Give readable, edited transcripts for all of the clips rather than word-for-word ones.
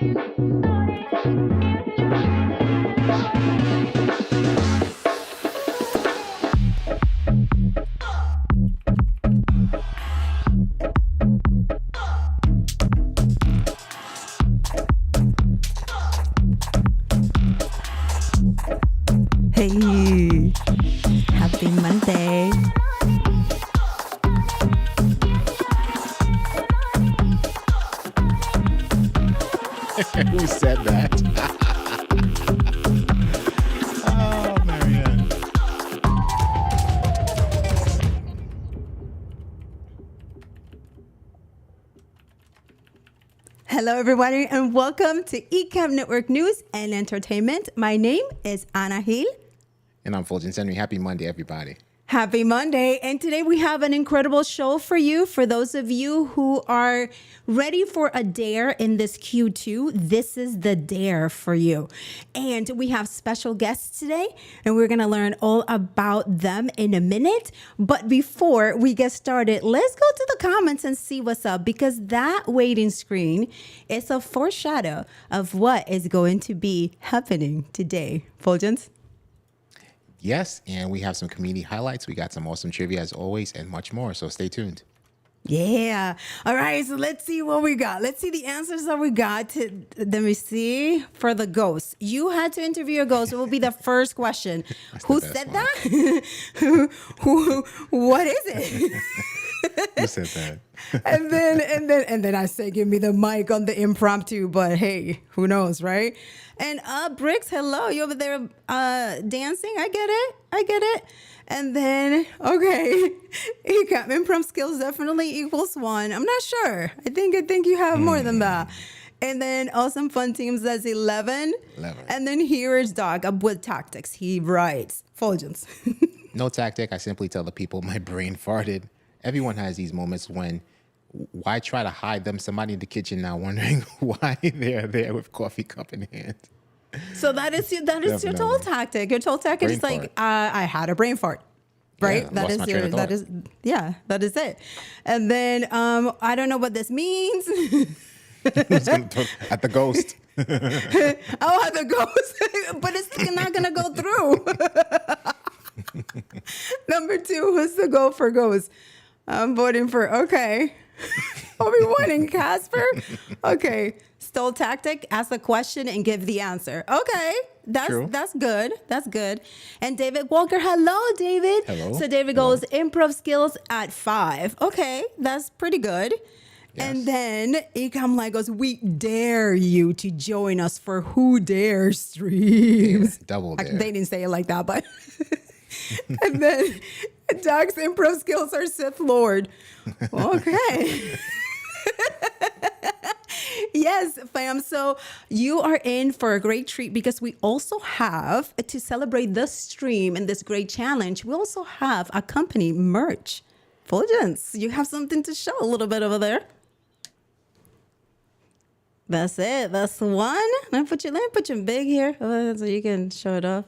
Hey, happy Monday. Who said that? Oh, Marianne. Hello, everybody, and welcome to Ecamm Network News and Entertainment. My name is Ana Gil. And I'm Fuljens Henry. Happy Monday, everybody. Happy Monday. And today we have an incredible show for you. For those of you who are ready for a dare in this Q2, this is the dare for you. And we have special guests today, and we're going to learn all about them in a minute. But before we get started, let's go to the comments and see what's up, because that waiting screen is a foreshadow of what is going to be happening today. Fuljens? Yes, and we have some community highlights. We got some awesome trivia as always and much more, so stay tuned. Yeah. All right. So let's see what we got. Let's see the answers that we got. Let me see. For the ghost. You had to interview a ghost. It will be the first question. Who said one. that? What is it? Who said that? and then I say, give me the mic on the impromptu, but hey, who knows, right? And Bricks, hello, you over there dancing? I get it. And then, okay, Ecamm improv skills definitely equals 1. I'm not sure. I think you have more than that. And then awesome fun teams, that's 11. And then here is Doc with tactics. He writes, Fuljens. No tactic. I simply tell the people my brain farted. Everyone has these moments when, why try to hide them? Somebody in the kitchen now wondering why they're there with coffee cup in hand. So that is your toll tactic. Your toll tactic is like, I had a brain fart, right? Yeah, that is it. And then I don't know what this means. At the ghost. At the ghost, but it's not gonna go through. Number 2, who's the go for ghost? I'm voting for, okay. Obi-Wan and Casper? Okay. Stole tactic, ask a question and give the answer. Okay. That's good. That's good. And David Walker, hello, David. Hello. So David goes improv skills at 5. Okay. That's pretty good. Yes. And then Ecamm goes, we dare you to join us for Who Dares streams. Yeah, double dare. They didn't say it like that, but... And then Doc's improv skills are Sith Lord. Okay. Yes, fam. So you are in for a great treat, because we also have, to celebrate this stream and this great challenge, we also have a company merch. Fuljens, you have something to show a little bit over there. That's it. That's one. Let me put you big here so you can show it off.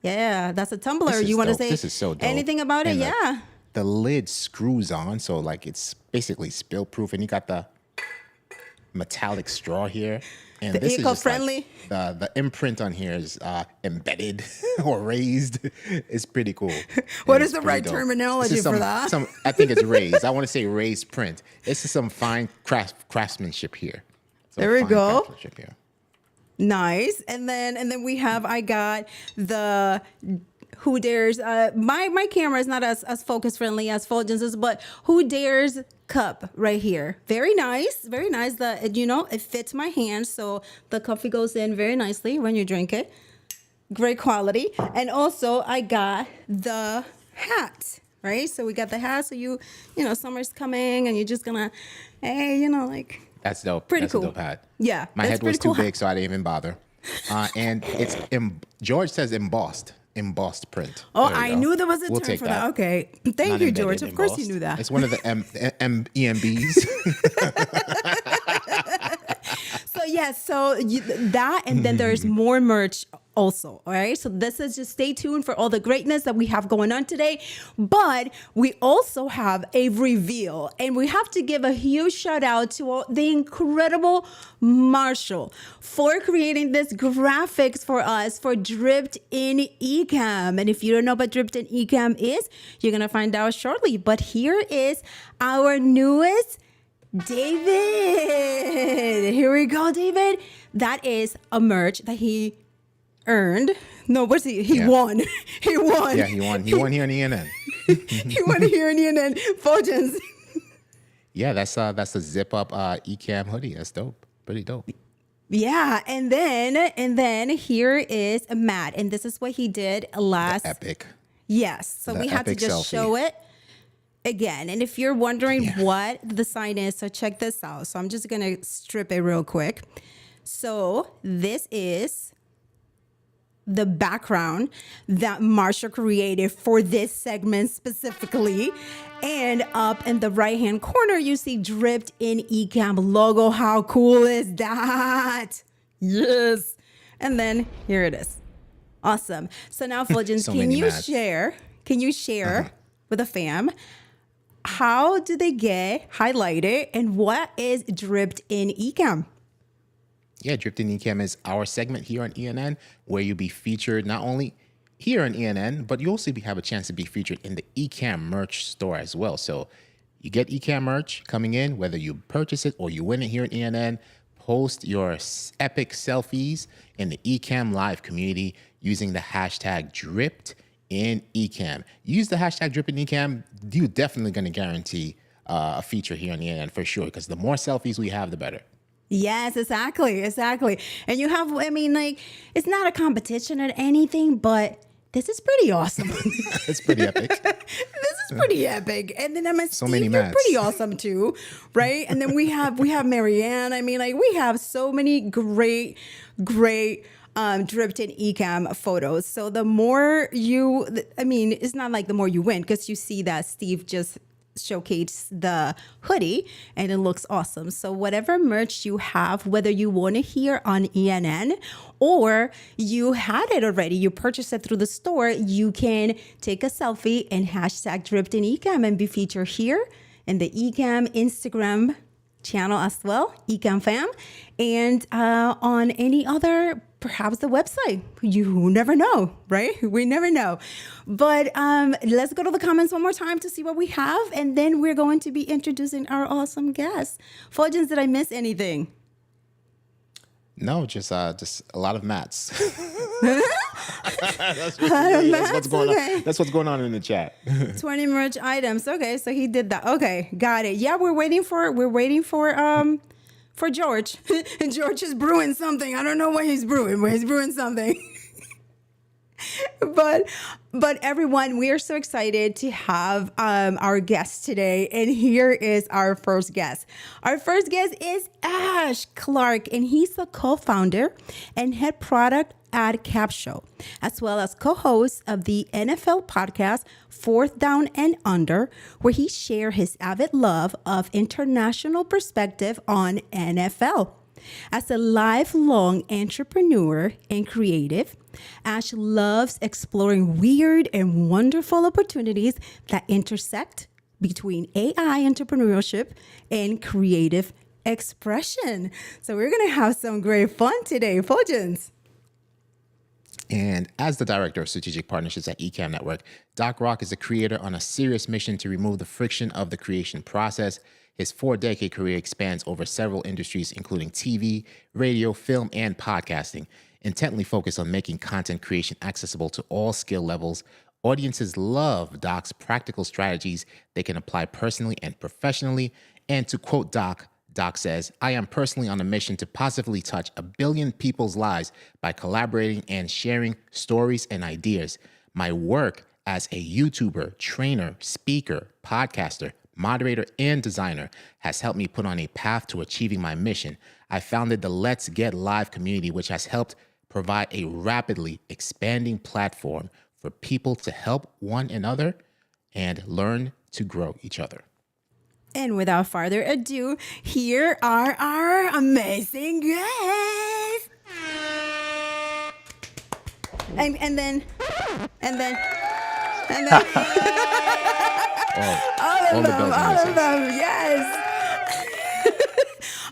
Yeah, that's a tumbler. You want to say this is so dope. Anything about it? Yeah. The lid screws on, so like it's basically spill proof, and you got the metallic straw here. And The this eco-friendly. is just like the imprint on here is embedded or raised. It's pretty cool. What And is the right dope. terminology for that? I think it's raised. I want to say raised print. This is some fine craftsmanship here. There we go. Craftsmanship here. Nice. And then I got the Who Dares. My camera is not as focus friendly as Fuljens's, but Who Dares cup right here. Very nice. Very nice. It fits my hand, so the coffee goes in very nicely when you drink it. Great quality. And also I got the hat, right? So we got the hat, so summer's coming and you're just gonna, hey, That's dope. Pretty That's cool. a dope hat. Yeah. My head was pretty too cool. big, so I didn't even bother. And it's George says embossed print. Oh, There we I go. knew there was a We'll term take for that. Okay. Thank Not you, embedded, George. Of course you embossed. knew that. It's one of the EMBs. So, yes. So that, and then there's more merch also. All right. So this is just stay tuned for all the greatness that we have going on today. But we also have a reveal, and we have to give a huge shout out to the incredible Marshall for creating this graphics for us for Dripped in Ecamm. And if you don't know what Dripped in Ecamm is, you're going to find out shortly. But here is our newest David. Here we go, David. That is a merch that he earned. No, what's he won. He won. Yeah, he won. He won here in ENN. He won here in ENN. Fuljens. Yeah, that's a zip up Ecamm hoodie. That's dope. Pretty dope. Yeah, and then here is Matt, and this is what he did last. The epic. Yes, so The we had to epic just selfie. show it again. And if you're wondering what the sign is, so check this out. So I'm just gonna strip it real quick. So this is the background that Marsha created for this segment specifically. And up in the right-hand corner, you see Dripped in Ecamm logo. How cool is that? Yes. And then here it is. Awesome. So now, Fuljens, So can many you mats. share with the fam, how do they get highlighted and what is Dripped in Ecamm? Yeah, Dripped in Ecamm is our segment here on ENN where you'll be featured not only here on ENN, but you also have a chance to be featured in the Ecamm merch store as well. So you get Ecamm merch coming in, whether you purchase it or you win it here at ENN, post your epic selfies in the Ecamm Live community using the hashtag Dripped in Ecamm. Use the hashtag Dripped in Ecamm. You're definitely going to guarantee a feature here on ENN for sure, because the more selfies we have, the better. Yes, exactly. And you have, I mean, like, it's not a competition or anything, but this is pretty awesome. It's pretty epic. This is pretty epic. And then So many you're mats. pretty awesome too, right? And then we have Marianne. I mean, like, we have so many great Dripped in Ecamm photos. So the more it's not like the more you win, because you see that Steve just showcase the hoodie and it looks awesome. So whatever merch you have, whether you want it here on ENN or you had it already, you purchased it through the store, you can take a selfie and hashtag Dripped in Ecamm and be featured here in the Ecamm Instagram channel as well, Ecamm Fam, and on any other, perhaps the website. You never know, right? We never know. But let's go to the comments one more time to see what we have, and then we're going to be introducing our awesome guests. Fuljens, did I miss anything? No, just a lot of mats. That's what's going on. That's what's going on in the chat. 20 merch items. Okay, so he did that. Okay, got it. Yeah, we're waiting for George. And George is brewing something. I don't know what he's brewing, but he's brewing something. But everyone, we are so excited to have our guest today. And here is our first guest. Our first guest is Ash Clark, and he's the co-founder and head product at Capshow, as well as co-host of the NFL podcast Fourth Down and Under, where he shares his avid love of international perspective on NFL. As a lifelong entrepreneur and creative, Ash loves exploring weird and wonderful opportunities that intersect between AI entrepreneurship and creative expression. So we're going to have some great fun today, Fuljens. And as the director of strategic partnerships at Ecamm Network, Doc Rock is a creator on a serious mission to remove the friction of the creation process. His 4-decade career expands over several industries, including TV, radio, film, and podcasting, intently focused on making content creation accessible to all skill levels. Audiences love Doc's practical strategies they can apply personally and professionally. And to quote Doc, Doc says, "I am personally on a mission to positively touch 1 billion people's lives by collaborating and sharing stories and ideas. My work as a YouTuber, trainer, speaker, podcaster, moderator, and designer has helped me put on a path to achieving my mission. I founded the Let's Get Live community, which has helped provide a rapidly expanding platform for people to help one another and learn to grow each other." And without further ado, here are our amazing guests. and then and then and then All the bells and all of whistles. them, yes.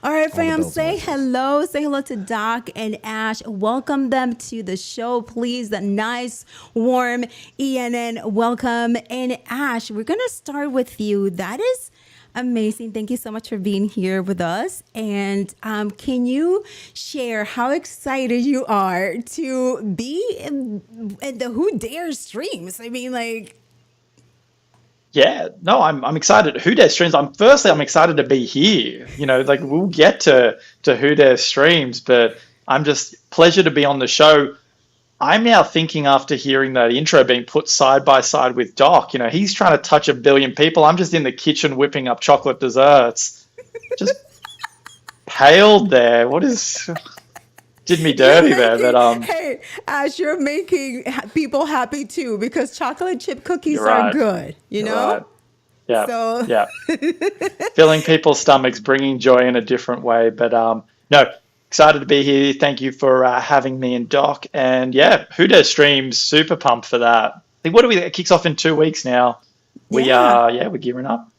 All right, fam, say hello. Say hello to Doc and Ash. Welcome them to the show, please. The nice, warm ENN welcome. And Ash, we're going to start with you. That is amazing. Thank you so much for being here with us. And can you share how excited you are to be in the Who Dares streams? I mean, like... Yeah, no, I'm excited. Who Dare streams. I'm excited to be here. You know, like we'll get to Who Dare streams, but I'm just pleasure to be on the show. I'm now thinking after hearing that intro being put side by side with Doc, you know, he's trying to touch 1 billion people. I'm just in the kitchen whipping up chocolate desserts. Just paled there. Did me dirty there, but Hey, Ash, you're making people happy too because chocolate chip cookies You're are right. good, you know? Right. Yeah. So Yeah. Filling people's stomachs, bringing joy in a different way. But no, excited to be here. Thank you for having me and Doc. And yeah, Who Dare streams, super pumped for that. I think it kicks off in 2 weeks now. We're gearing up.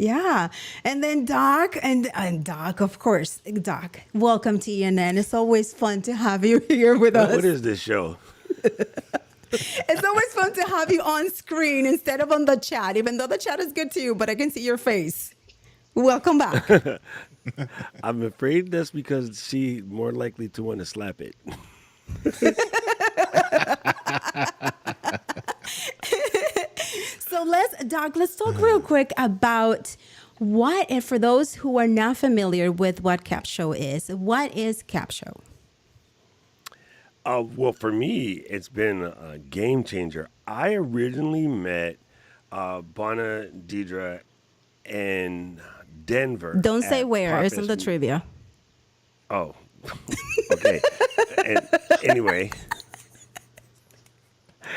Yeah. And then Doc and Doc, of course. Doc, welcome to ENN. It's always fun to have you here with us. What is this show? It's always fun to have you on screen instead of on the chat, even though the chat is good too, but I can see your face. Welcome back. I'm afraid that's because she's more likely to want to slap it. So let's talk real quick about and for those who are not familiar with what Cap Show is, what is Cap Show? Well, for me, it's been a game changer. I originally met Bonna Deidre in Denver. Don't say at where, it's in the Podfest. trivia. Oh, okay. Anyway.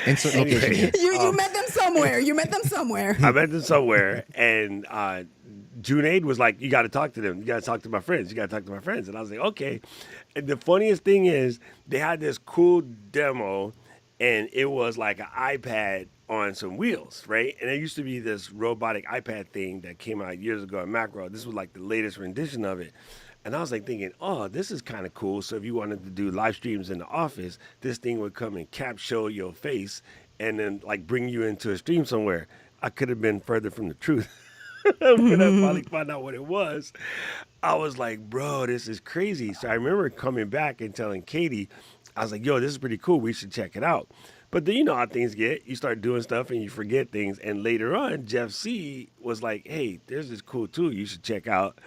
Insert location here. You met them somewhere. You met them somewhere. I met them somewhere, and Junaid was like, "You got to talk to them. You got to talk to my friends. You got to talk to my friends." And I was like, "Okay." And the funniest thing is, they had this cool demo, and it was like an iPad on some wheels, right? And there used to be this robotic iPad thing that came out years ago at Macro. This was like the latest rendition of it. And I was like thinking, oh, this is kind of cool. So if you wanted to do live streams in the office, this thing would come and show your face and then like bring you into a stream somewhere. I could have been further from the truth. When I finally found out what it was, I was like, bro, this is crazy. So I remember coming back and telling Katie, I was like, yo, this is pretty cool. We should check it out. But then you know how things get. You start doing stuff and you forget things. And later on, Jeff C was like, hey, there's this cool tool you should check out.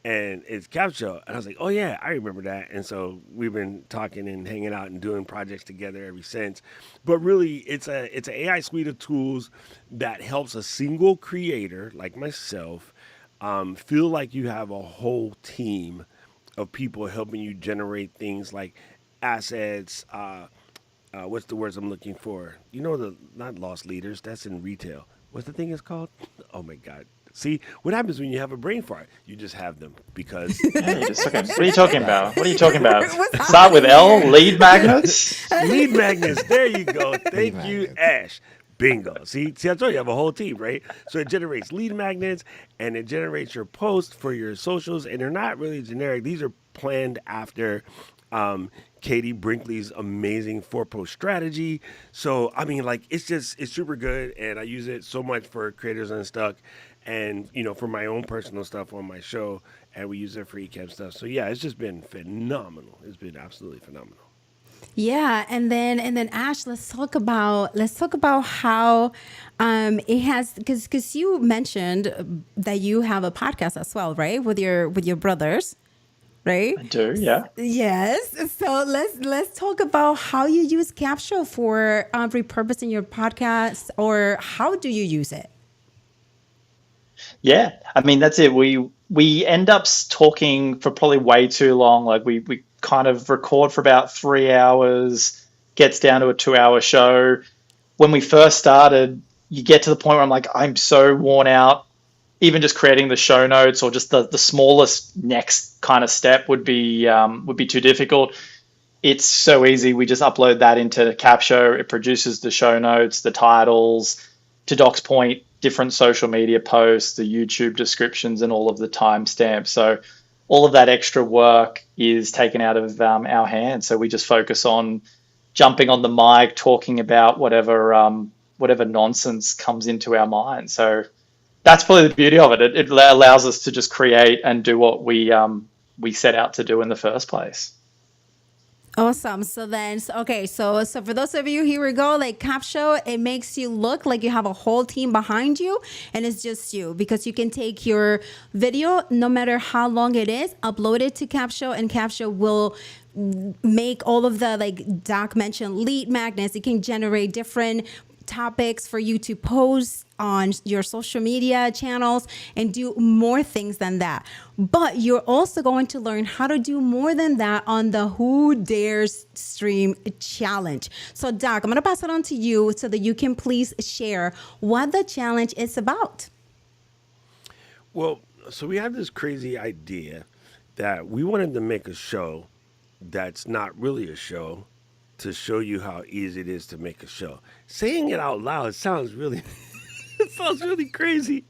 And it's Cap Show. And I was like, oh, yeah, I remember that. And so we've been talking and hanging out and doing projects together ever since. But really, it's an AI suite of tools that helps a single creator like myself feel like you have a whole team of people helping you generate things like assets. What's the words I'm looking for? You know, not lost leaders. That's in retail. What's the thing it's called? Oh, my God. See, what happens when you have a brain fart? You just have them because... What are you talking about? Start with L, lead magnets? Lead magnets. There you go. Thank you, Ash. Bingo. See, I told you, you have a whole team, right? So it generates lead magnets and it generates your posts for your socials. And they're not really generic. These are planned after Katie Brinkley's amazing 4-post strategy. So, I mean, like, it's super good. And I use it so much for creators unstuck. And, you know, for my own personal stuff on my show, and we use it for Ecamm stuff. So, yeah, it's just been phenomenal. It's been absolutely phenomenal. Yeah, and then Ash, let's talk about how it has because you mentioned that you have a podcast as well, right? With your brothers, right? I do, yeah. Yes. So let's talk about how you use Cap Show for repurposing your podcast, or how do you use it? Yeah, I mean, that's it. We end up talking for probably way too long. Like we kind of record for about 3 hours, gets down to a 2-hour show. When we first started, you get to the point where I'm like, I'm so worn out. Even just creating the show notes or just the smallest next kind of step would be too difficult. it's so easy. We just upload that into Capsho. It produces the show notes, the titles, to Doc's point, different social media posts, the YouTube descriptions, and all of the timestamps. So all of that extra work is taken out of our hands. So we just focus on jumping on the mic, talking about whatever nonsense comes into our mind. So that's probably the beauty of it. It allows us to just create and do what we set out to do in the first place. Awesome. So then, so for those of you, here we go. Like Capsho, it makes you look like you have a whole team behind you, and it's just you, because you can take your video, no matter how long it is, upload it to Capsho, and Capsho will make all of the, like Doc mentioned, lead magnets. It can generate different topics for you to post on your social media channels and do more things than that. But you're also going to learn how to do more than that on the Who Dares Stream Challenge. So Doc, I'm going to pass it on to you so that you can please share what the challenge is about. Well, so we had this crazy idea that we wanted to make a show that's not really a show, to show you how easy it is to make a show. Saying it out loud sounds really it sounds really crazy.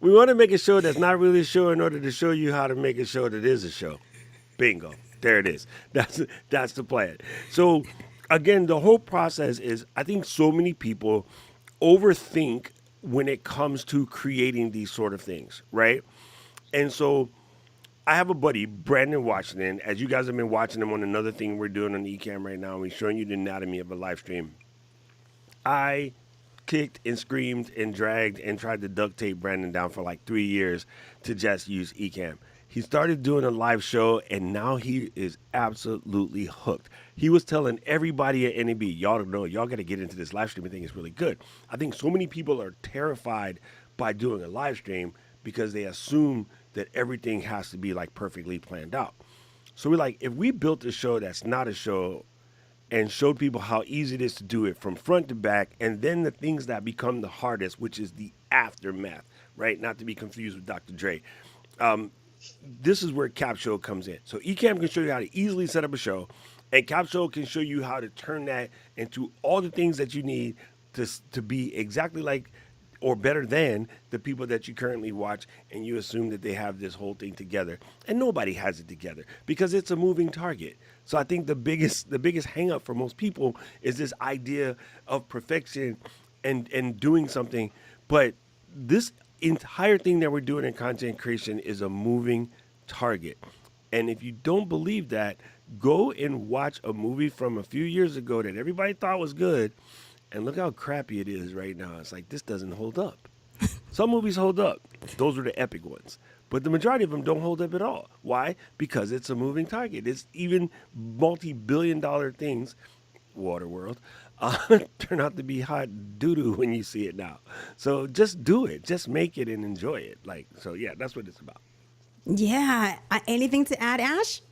We want to make a show that's not really a show in order to show you how to make a show that is a show. Bingo. There it is. That's the plan. So again, the whole process is, I think so many people overthink when it comes to creating these sort of things, right? And so I have a buddy, Brandon Washington. As you guys have been watching him on another thing we're doing on Ecamm right now, we're showing you the anatomy of a live stream. I kicked and screamed and dragged and tried to duct tape Brandon down for like 3 years to just use Ecamm. He started doing a live show, and now he is absolutely hooked. He was telling everybody at NAB, y'all don't know, y'all got to get into this live streaming thing. It's really good. I think so many people are terrified by doing a live stream because they assume that everything has to be like perfectly planned out. So we're like, if we built a show that's not a show and showed people how easy it is to do it from front to back, and then the things that become the hardest, which is the aftermath, right? Not to be confused with Dr. Dre. This is where Capsho comes in. So Ecamm can show you how to easily set up a show, and Capsho can show you how to turn that into all the things that you need to be exactly like or better than the people that you currently watch, and you assume that they have this whole thing together, and nobody has it together because it's a moving target. So I think the biggest hang up for most people is this idea of perfection and doing something. But this entire thing that we're doing in content creation is a moving target. And if you don't believe that, go and watch a movie from a few years ago that everybody thought was good, and look how crappy it is right now. It's like, this doesn't hold up. Some movies hold up. Those are the epic ones. But the majority of them don't hold up at all. Why? Because it's a moving target. It's even multi-billion-dollar things, Waterworld, turn out to be hot doo-doo when you see it now. So just do it. Just make it and enjoy it. So yeah, that's what it's about. Yeah. Anything to add, Ash?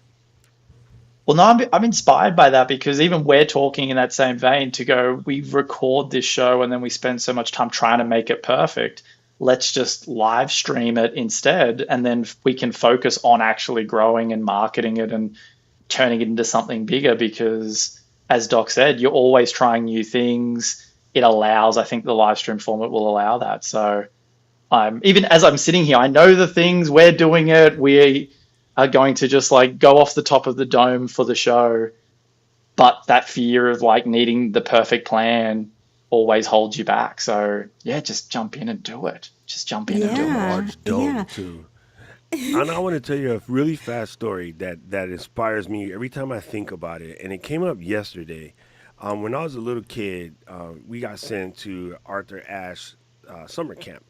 Well, no, I'm inspired by that, because even we're talking in that same vein to go, we record this show and then we spend so much time trying to make it perfect. Let's just live stream it instead. And then we can focus on actually growing and marketing it and turning it into something bigger, because as Doc said, you're always trying new things. I think the live stream format will allow that. So even as I'm sitting here, I know the things we're doing it. We are going to just like go off the top of the dome for the show. But that fear of like needing the perfect plan always holds you back. So yeah, just jump in and do it. Just jump in and do it. Large dome too. And I want to tell you a really fast story that inspires me every time I think about it. And it came up yesterday. When I was a little kid, we got sent to Arthur Ashe summer camp.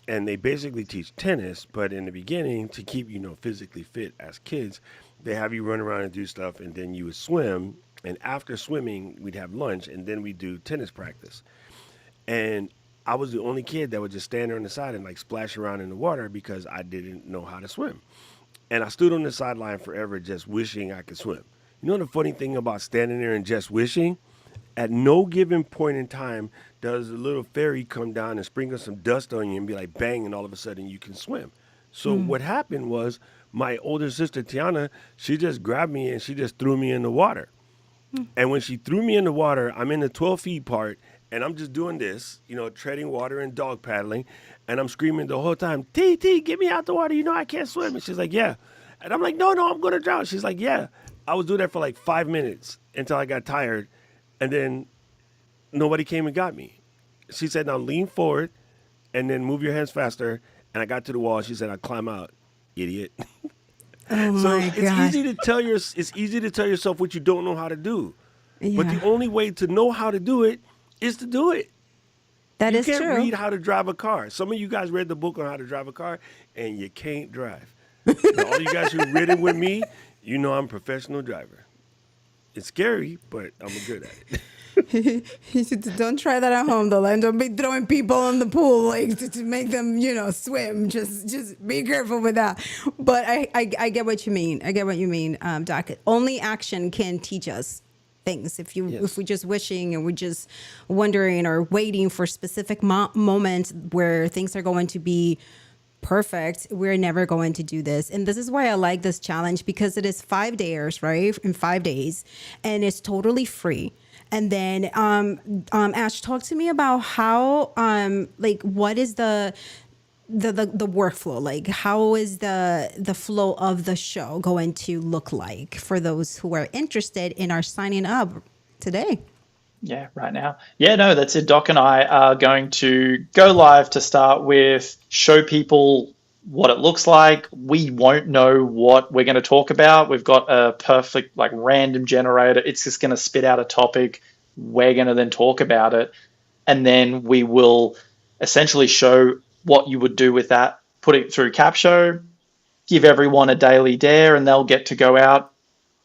And they basically teach tennis, but in the beginning, to keep physically fit as kids, they have you run around and do stuff, and then you would swim. And after swimming, we'd have lunch, and then we'd do tennis practice. And I was the only kid that would just stand there on the side and like splash around in the water because I didn't know how to swim. And I stood on the sideline forever just wishing I could swim. You know the funny thing about standing there and just wishing? At no given point in time does a little fairy come down and sprinkle some dust on you and be like, bang, and all of a sudden you can swim. So what happened was my older sister, Tiana, she just grabbed me and she just threw me in the water. And when she threw me in the water, I'm in the 12 feet part, and I'm just doing this, treading water and dog paddling, and I'm screaming the whole time, T, get me out the water. I can't swim. And she's like, yeah. And I'm like, no, I'm going to drown. She's like, yeah. I was doing that for like 5 minutes until I got tired, and then nobody came and got me. She said, now lean forward and then move your hands faster. And I got to the wall. She said, I'll climb out, idiot. Oh So my it's God. easy to tell yourself what you don't know how to do. But Yeah. the only way to know how to do it is to do it. That You is can't true. read how to drive a car. Some of you guys read the book on how to drive a car, and you can't drive. Now, all you guys who've ridden with me, I'm a professional driver. It's scary, but I'm good at it. He said, don't try that at home, though. And don't be throwing people in the pool like to make them, swim. Just be careful with that. But I get what you mean. I get what you mean, Doc. Only action can teach us things. If we're just wishing and we're just wondering or waiting for specific moments where things are going to be perfect, we're never going to do this. And this is why I like this challenge, because it is 5 days, right? In 5 days, and it's totally free. And then Ash, talk to me about how what is the workflow, like how is the flow of the show going to look like for those who are interested and are signing up today? Yeah, right now. Yeah, no, that's it. Doc and I are going to go live to start with, show people what it looks like. We won't know what we're going to talk about. We've got a perfect random generator. It's just going to spit out a topic. We're going to then talk about it. And then we will essentially show what you would do with that, put it through Capshow, give everyone a daily dare, and they'll get to go out,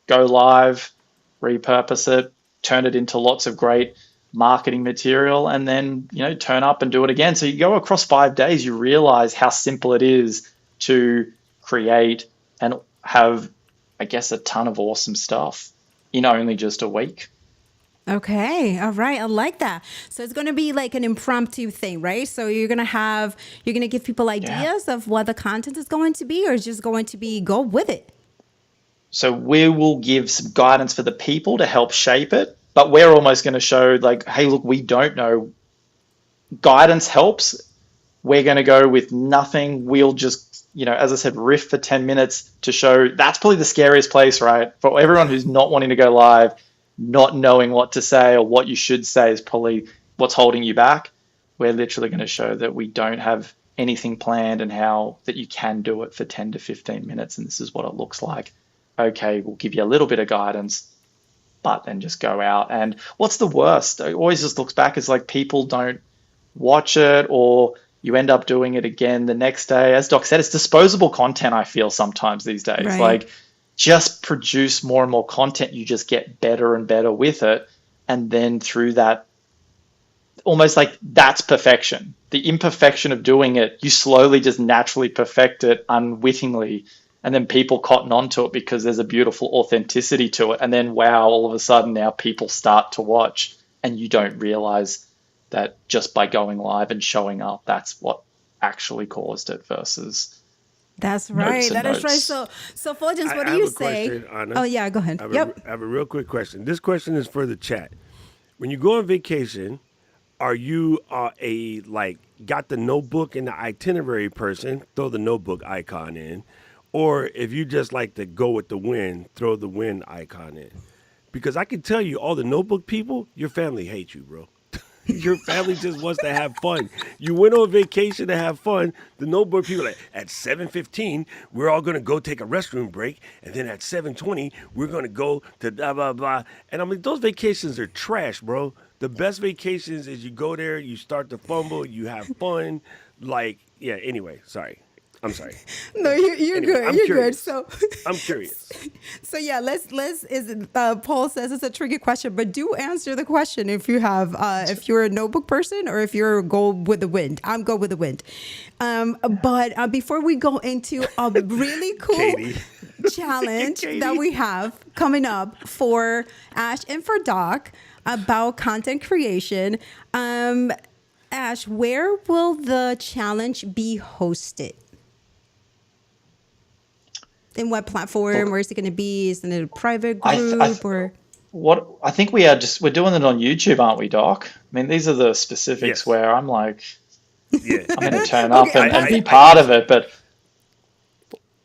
go live, repurpose it, turn it into lots of great marketing material, and then turn up and do it again. So you go across 5 days, you realize how simple it is to create and have, I guess, a ton of awesome stuff in only just a week. Okay. All right. I like that. So it's going to be like an impromptu thing, right? So you're going to give people ideas of what the content is going to be, or it's just going to be go with it? So we will give some guidance for the people to help shape it, but we're almost going to show hey, look, we don't know. Guidance helps. We're going to go with nothing. We'll just, as I said, riff for 10 minutes to show. That's probably the scariest place, right? For everyone who's not wanting to go live, not knowing what to say or what you should say is probably what's holding you back. We're literally going to show that we don't have anything planned and how that you can do it for 10 to 15 minutes. And this is what it looks like. Okay, we'll give you a little bit of guidance, but then just go out. And what's the worst? It always just looks back as people don't watch it, or you end up doing it again the next day. As Doc said, it's disposable content, I feel sometimes these days. Right. Just produce more and more content. You just get better and better with it. And then through that, almost that's perfection. The imperfection of doing it, you slowly just naturally perfect it unwittingly. And then people cotton onto it because there's a beautiful authenticity to it. And then, wow, all of a sudden now people start to watch, and you don't realize that just by going live and showing up, that's what actually caused it versus. That's right. That is right. So Fuljens, what do you say? Question, Anna. Oh yeah, go ahead. I have a real quick question. This question is for the chat. When you go on vacation, are you got the notebook and the itinerary person? Throw the notebook icon in. Or if you just like to go with the wind, throw the wind icon in. Because I can tell you, all the notebook people, your family hates you, bro. Your family just wants to have fun. You went on vacation to have fun. The notebook people at 7:15, we're all going to go take a restroom break. And then at 7:20, we're going to go to blah, blah, blah. And those vacations are trash, bro. The best vacations is you go there, you start to fumble, you have fun. Anyway, sorry. I'm sorry. No, you're Anyway, good. I'm You're curious. good. So I'm curious. So yeah, Paul says it's a tricky question, but do answer the question if you have if you're a notebook person or if you're go with the wind. I'm go with the wind. But before we go into a really cool Katie. challenge Katie. that we have coming up for Ash and for Doc about content creation, Ash, where will the challenge be hosted? In what platform? Where is it going to be? Is it in a private group or? what I think we're doing it on YouTube, aren't we, Doc? I mean, these are the specifics Yes. where I'm like, Yeah. I'm going to turn up Okay, and be I part of it. But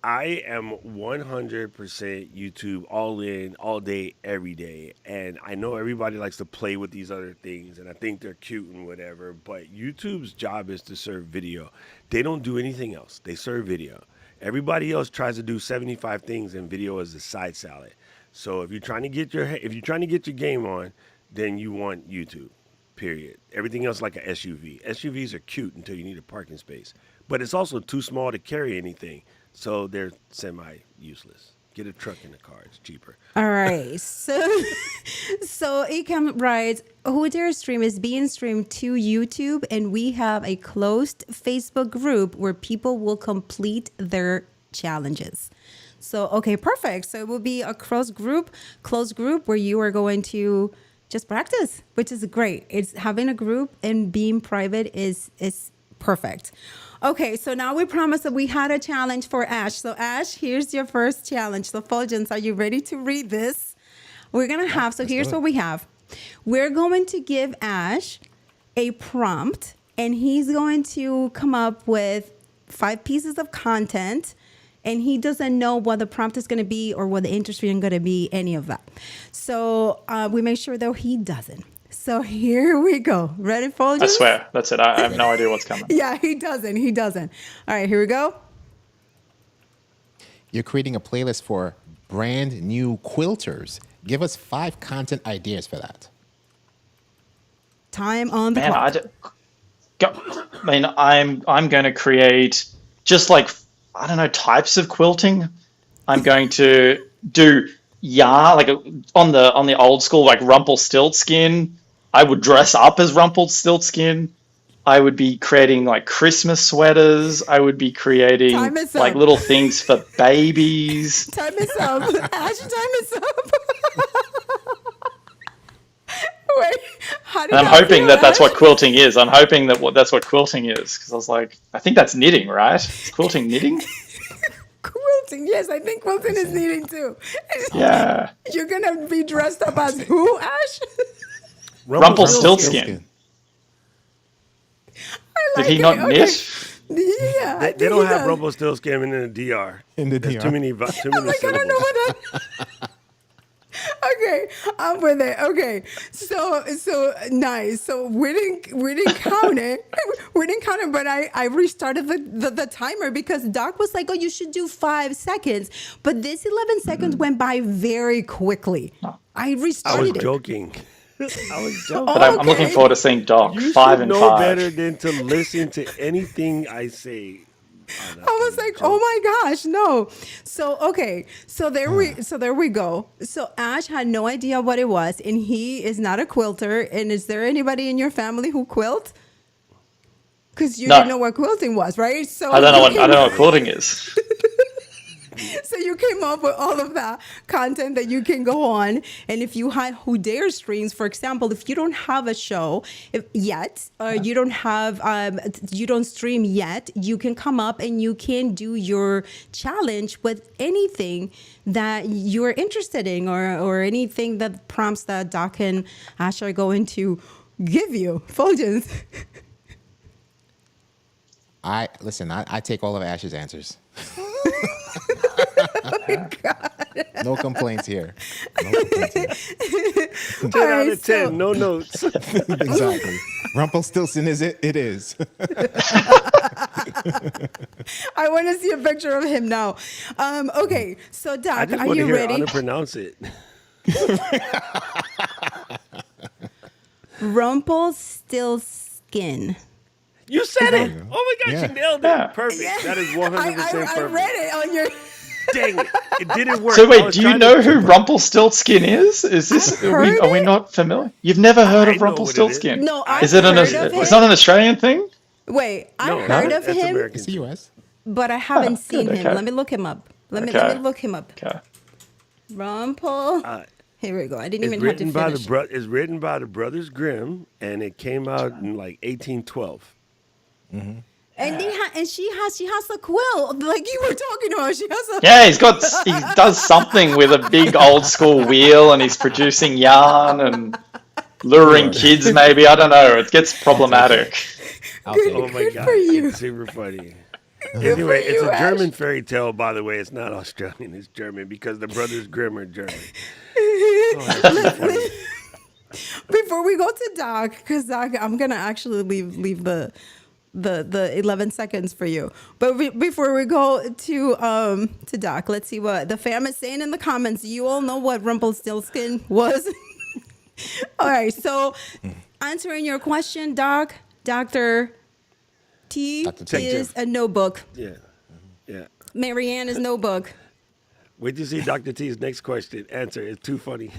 I am 100% YouTube all in, all day, every day. And I know everybody likes to play with these other things and I think they're cute and whatever, but YouTube's job is to serve video. They don't do anything else. They serve video. Everybody else tries to do 75 things and video is a side salad. So if you're trying to get your game on, then you want YouTube. Period. Everything else like a SUV. SUVs are cute until you need a parking space, but it's also too small to carry anything, so they're semi-useless. Get a truck in the car; it's cheaper. All right. So Ecamm writes, Who Dare Stream is being streamed to YouTube, and we have a closed Facebook group where people will complete their challenges. So, okay, perfect. So it will be a closed group where you are going to just practice, which is great. It's having a group and being private is perfect. Okay, so now we promised that we had a challenge for Ash. So Ash, here's your first challenge. So Fuljens, are you ready to read this? We're gonna have, so here's what we have. We're going to give Ash a prompt and he's going to come up with 5 pieces of content and he doesn't know what the prompt is going to be or what the industry is going to be, any of that. So we make sure that he doesn't. So here we go. Ready, Fuljens? I swear, that's it. I have no idea what's coming. Yeah, he doesn't. All right, here we go. You're creating a playlist for brand new quilters. Give us 5 content ideas for that. Time on the Man, clock. I'm going to create just like, I don't know, types of quilting. I'm going to do yarn, like on the old school, like Rumpelstiltskin. I would dress up as Rumpelstiltskin. I would be creating like Christmas sweaters. I would be creating Time is like up. little things for babies. Time is up. Ash, time is up. Wait, how did And I'm that hoping feel, that that's Ash? what quilting is. I'm hoping that that's what quilting is, because I was like, I think that's knitting, right? Is quilting knitting? Quilting. Yes, I think quilting is needing too. Yeah. You're going to be dressed up as who, Ash? Rumpelstiltskin. I Did he like not it. knit? Yeah, I They think don't he have does. Rumpelstiltskin in the DR. In the There's DR. too many I'm like, I syllables. don't know what that. Okay, I'm with it. Okay, so nice. So we didn't count it. We didn't count it, but I restarted the timer because Doc was like, "Oh, you should do 5 seconds," but this 11 seconds went by very quickly. I I was restarted it. joking. I was joking. But I'm looking Okay. forward to seeing Doc. You 5 should and know 5. better than to listen to anything I say. I was like, "Oh my gosh, no!" So okay, so there we go. So Ash had no idea what it was, and he is not a quilter. And is there anybody in your family who quilt? Because you No. didn't know what quilting was, right? So I don't you know came- what quilting is. So you came up with all of that content that you can go on. And if you had Who Dare streams, for example, if you don't have a show yet, or you don't have, you don't stream yet, you can come up and you can do your challenge with anything that you're interested in, or anything that prompts that Doc and Ash are going to give you. Fuljens. I take all of Ash's answers. No complaints here. No complaints here. 10 All out right, of 10, so- no notes. Exactly. Rumpelstiltskin is it? It is. I want to see a picture of him now. Okay, so I Doc, just are want to you hear how ready? to pronounce it. Rumpelstiltskin. You said it. Oh my gosh, Yeah. you nailed it. Yeah. Perfect. That is 100% I perfect. read it on your. Dang it. It didn't work. So I wait, was do you trying know to- who Rumpelstiltskin is? Is this I've are we, heard are we it. not familiar? You've never heard I of know what it is. Rumpelstiltskin? No, is I've it heard of it's it. not an Australian thing? Wait, I No, heard of that's him, American. It's the U.S. but I haven't Oh, seen good, him. okay. Let me look him up. Let me Okay. look him up. Okay. Rumpel. Here we go. I didn't It's even have to written by finish. it's written by the Brothers Grimm, and it came out in like 1812. and she has a quill like you were talking about. She has a Yeah, he does something with a big old school wheel, and he's producing yarn and luring kids. Maybe, I don't know. It gets problematic. I'll take Oh it. my Good god, for you. it's super funny. Good for Anyway, it's you, a German Ash. fairy tale, by the way. It's not Australian. It's German because the Brothers Grimm are German. Oh, that's so funny. Before we go to Doc, because Doc, I'm gonna actually leave the 11 seconds for you. But before we go to Doc, let's see what the fam is saying in the comments. You all know what Rumpelstiltskin was. All right, so answering your question, Doc, Dr. T Dr. T. is a notebook. Yeah, yeah. Marianne is notebook. Wait till you see Dr. T's next question. Answer. It's too funny.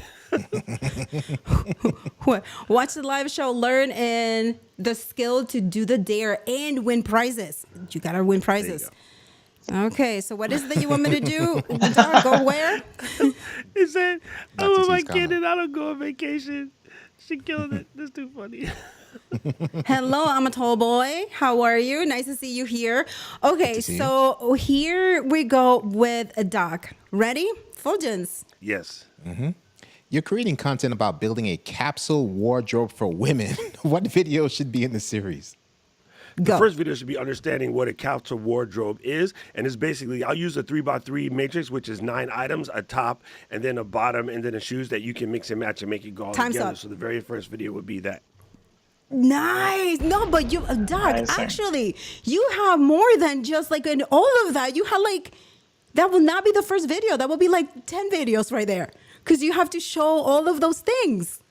Watch the live show, learn and the skill to do the dare and win prizes. You gotta win prizes. Okay, so what is it that you want me to do? Doc, go where? He said, Dr. "I'm with my T's kid comment. and I don't go on vacation." She killed it. That's too funny. Hello, I'm a tall boy. How are you? Nice to see you here. Okay, to see so here we go with a Doc. Ready? Fuljens. Yes. You're creating content about building a capsule wardrobe for women. What video should be in the series? The Go. first video should be understanding what a capsule wardrobe is. And it's basically, I'll use a 3x3 matrix, which is 9 items, a top, and then a bottom, and then a shoes that you can mix and match and make it go all Time's together. up. So the very first video would be that. Nice. No, but you, Doc, Amazing. actually, you have more than just like in all of that. You have like, that will not be the first video. That will be like 10 videos right there. Because you have to show all of those things.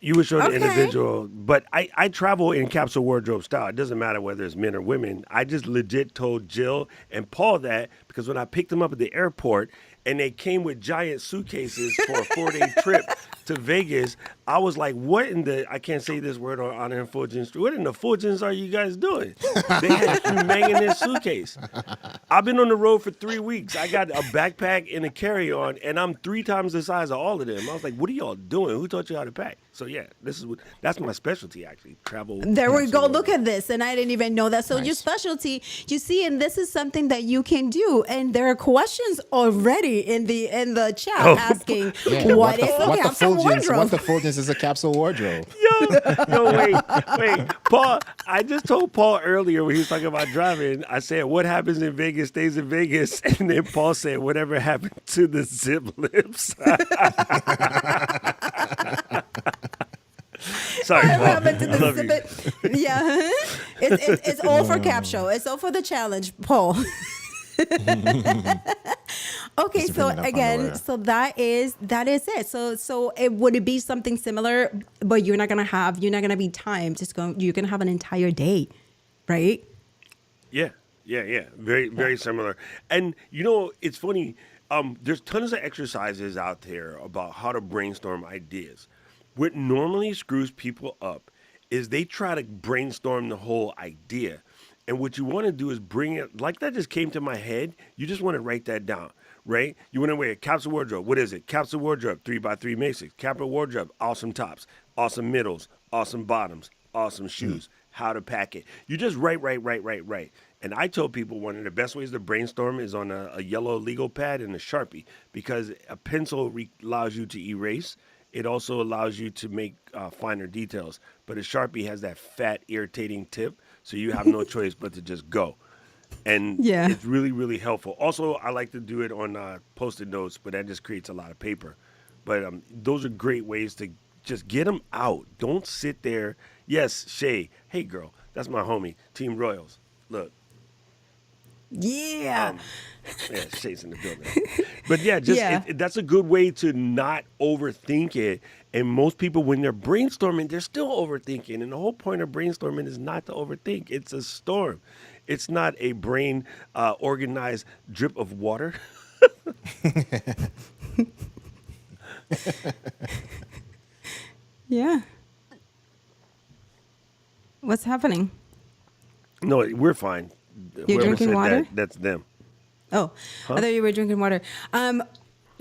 You would show the Okay. individual, but I travel in capsule wardrobe style. It doesn't matter whether it's men or women. I just legit told Jill and Paul that because when I picked them up at the airport and they came with giant suitcases for a 4-day trip to Vegas, I was like, what in the, I can't say this word on Honor and Fuljins Street. What in the Fuljins are you guys doing? They had a humongous suitcase. I've been on the road for 3 weeks. I got a backpack and a carry-on, and I'm 3 times the size of all of them. I was like, what are y'all doing? Who taught you how to pack? So yeah, that's my specialty actually. Travel. There we capsule go. Look wardrobe. at this. And I didn't even know that. So your Nice. specialty, you see, and this is something that you can do. And there are questions already in the chat asking, Yeah, what is a capsule What wardrobe? the Fuljins is a capsule wardrobe? Yo, wait, Paul. I just told Paul earlier when he was talking about driving. I said, "What happens in Vegas stays in Vegas," and then Paul said, "Whatever happened to the zip lips." Sorry, What Paul. happened to I the love you. zip- Yeah. It's all for cap show. It's all for the challenge, Paul. Okay, Just so bringing up again, underwear. so that is it. So it would it be something similar, but you're not gonna be timed. You're gonna have an entire day, right? Yeah. Very, very similar. And you know, it's funny. There's tons of exercises out there about how to brainstorm ideas. What normally screws people up is they try to brainstorm the whole idea. And what you want to do is bring it, like that just came to my head. You just want to write that down, right? You want to wear a capsule wardrobe. What is it? Capsule wardrobe, 3x3 matrix. Capsule wardrobe, awesome tops, awesome middles, awesome bottoms, awesome shoes. How to pack it. You just write. And I told people one of the best ways to brainstorm is on a yellow legal pad and a Sharpie, because a pencil allows you to erase. It also allows you to make finer details. But a Sharpie has that fat, irritating tip, so you have no choice but to just go. And Yeah. it's really, really helpful. Also, I like to do it on Post-it notes, but that just creates a lot of paper. But those are great ways to just get them out. Don't sit there. Yes, Shay. Hey, girl. That's my homie. Team Royals. Look. Yeah. Yeah, Shay's in the building. But yeah, just Yeah. that's a good way to not overthink it. And most people, when they're brainstorming, they're still overthinking. And the whole point of brainstorming is not to overthink. It's a storm. It's not a brain organized drip of water. Yeah. What's happening? No, we're fine. You're Whoever drinking said water? that's them. Oh, I thought you were drinking water.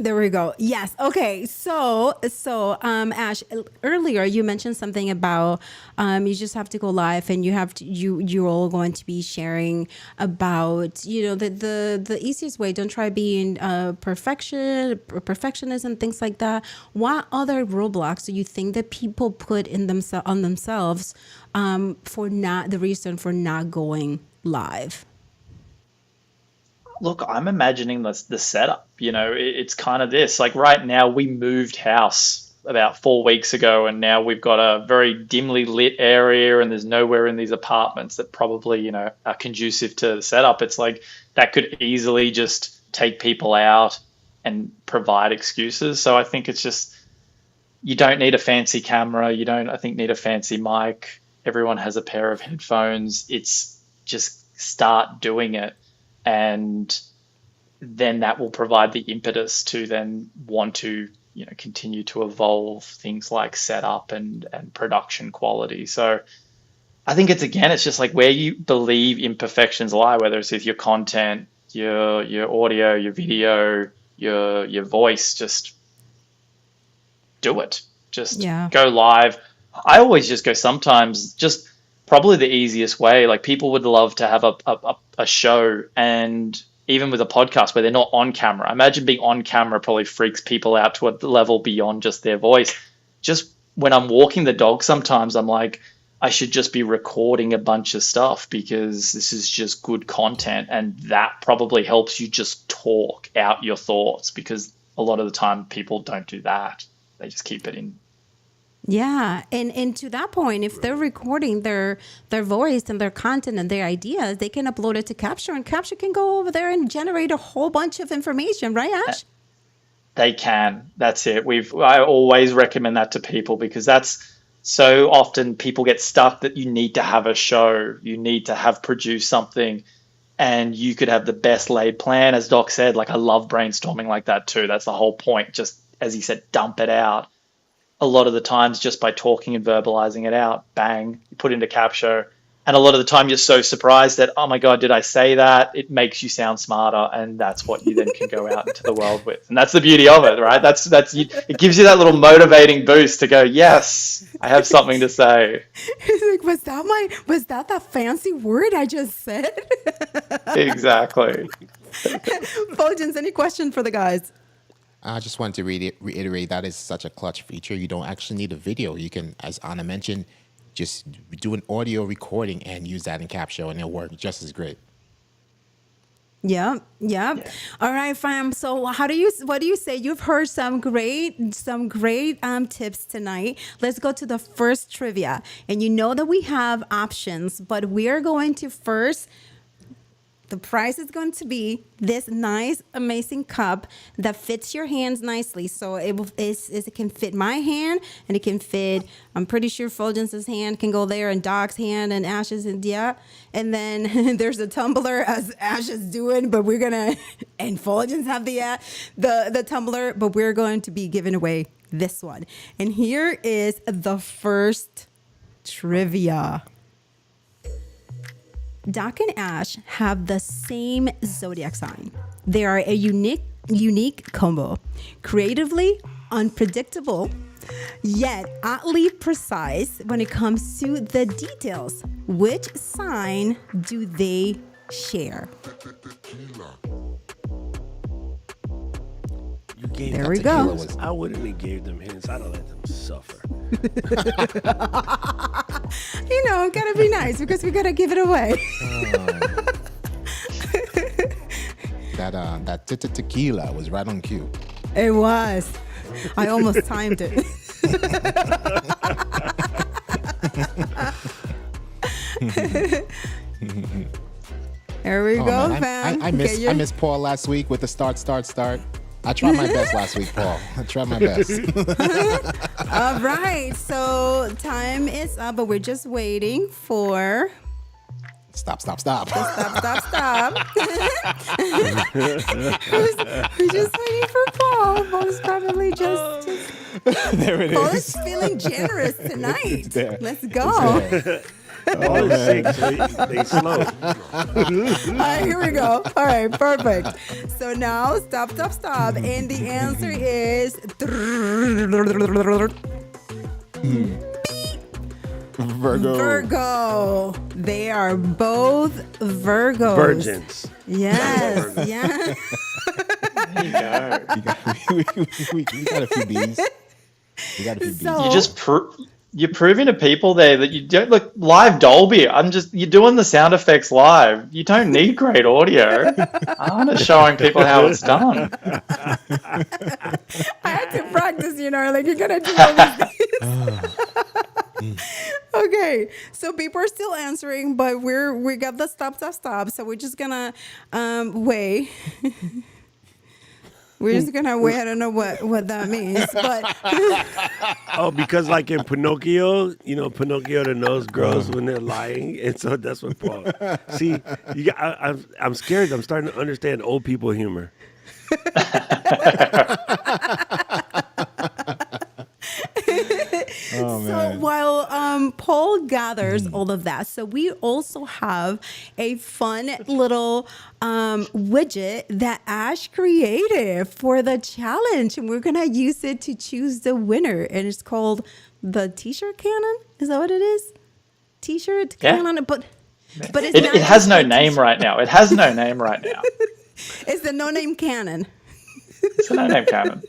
There we go. Yes. Okay. Ash, earlier you mentioned something about you just have to go live, and you're all going to be sharing about the easiest way. Don't try being perfectionism, things like that. What other roadblocks do you think that people put in themselves for not the reason for not going live? Look, I'm imagining the setup. It's kind of this. Like right now, we moved house about 4 weeks ago, and now we've got a very dimly lit area, and there's nowhere in these apartments that probably, are conducive to the setup. It's like that could easily just take people out and provide excuses. So I think it's just, you don't need a fancy camera. You don't, I think, need a fancy mic. Everyone has a pair of headphones. It's just start doing it. And then that will provide the impetus to then want to, continue to evolve things like setup and production quality. So I think it's just like where you believe imperfections lie, whether it's with your content, your audio, your video, your voice, just do it. Just go live. I always just go sometimes just probably the easiest way. Like people would love to have a show, and even with a podcast where they're not on camera. I imagine being on camera probably freaks people out to a level beyond just their voice. Just when I'm walking the dog, sometimes I'm like, I should just be recording a bunch of stuff because this is just good content, and that probably helps you just talk out your thoughts, because a lot of the time people don't do that. They just keep it in. Yeah, and to that point, if they're recording their voice and their content and their ideas, they can upload it to Capture, and Capture can go over there and generate a whole bunch of information, right, Ash? They can. That's it. I always recommend that to people, because that's so often people get stuck that you need to have a show, you need to have produced something, and you could have the best laid plan. As Doc said, like I love brainstorming like that too. That's the whole point. Just as he said, dump it out. A lot of the times just by talking and verbalizing it out, bang, you put into Capture. And a lot of the time you're so surprised that, oh my God, did I say that? It makes you sound smarter. And that's what you then can go out into the world with. And that's the beauty of it, right? It gives you that little motivating boost to go, yes, I have something to say. It's like, was that the fancy word I just said? Exactly. Fuljens, any question for the guys? I just wanted to reiterate that is such a clutch feature. You don't actually need a video. You can, as Anna mentioned, just do an audio recording and use that in Capture, and it'll work just as great. Yeah. All right, fam. So what do you say? You've heard some great tips tonight. Let's go to the first trivia. And you know that we have options, but we are going to first. The prize is going to be this nice, amazing cup that fits your hands nicely. So it can fit my hand, and it can fit, I'm pretty sure Fuljens' hand can go there, and Doc's hand, and Ash's, and yeah. And then there's a tumbler, as Ash is doing, but we're going to, and Fuljens have the tumbler, but we're going to be giving away this one. And here is the first trivia. Doc and Ash have the same zodiac sign. They are a unique combo, creatively unpredictable, yet oddly precise when it comes to the details. Which sign do they share? There we go. I wouldn't have gave them hints. I'd have let them suffer. Gotta be nice because we gotta give it away. That tequila was right on cue. It was. I almost timed it. There we go, man. fam. I missed Paul last week with the start. I tried my best last week, Paul. I tried my best. All right. So time is up, but we're just waiting for... Stop. Stop. We're just waiting for Paul. Paul's probably just... There it is. Paul is feeling generous tonight. There. Let's go. Paul is sick, so they slow. All right, here we go. All right, perfect. So now, stop. And the answer is... Virgo. They are both Virgos. Virgins. Yes, yeah. There you go. We got a few B's. We got a few B's. So- You just you're proving to people there that you don't look live Dolby. You're doing the sound effects live. You don't need great audio. I'm just showing people how it's done. I had to practice, like you're gonna do all these things. Okay, so people are still answering, but we got the stop. So we're just gonna wait. We're just gonna wait. I don't know what that means, but Oh, because like in Pinocchio, Pinocchio, the nose grows when they're lying, and so that's what Paul. See, I'm scared. I'm starting to understand old people humor. so while Paul gathers all of that, so we also have a fun little widget that Ash created for the challenge, and we're gonna use it to choose the winner, and it's called the T-shirt cannon. Is that what it is? T-shirt cannon, but it's not It has no a name right now. It has no name right now. It's the no-name cannon. It's a no-name cannon.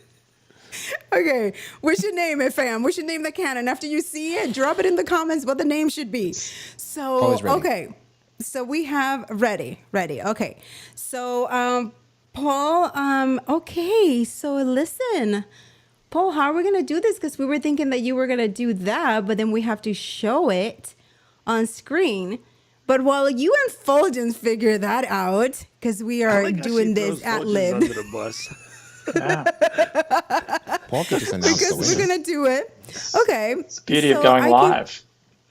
Okay, we should name it, fam. We should name the cannon. After you see it, drop it in the comments what the name should be. So, Always ready. okay. So we have ready. Okay. So, Paul, okay. So listen, Paul, how are we going to do this? Because we were thinking that you were going to do that, but then we have to show it on screen. But while you and Fuljens figure that out, because we are doing this at lib. Under the bus. Yeah. Paul could just announce the Because we're winner. going to do it. Okay. It's the beauty of So going I can- live.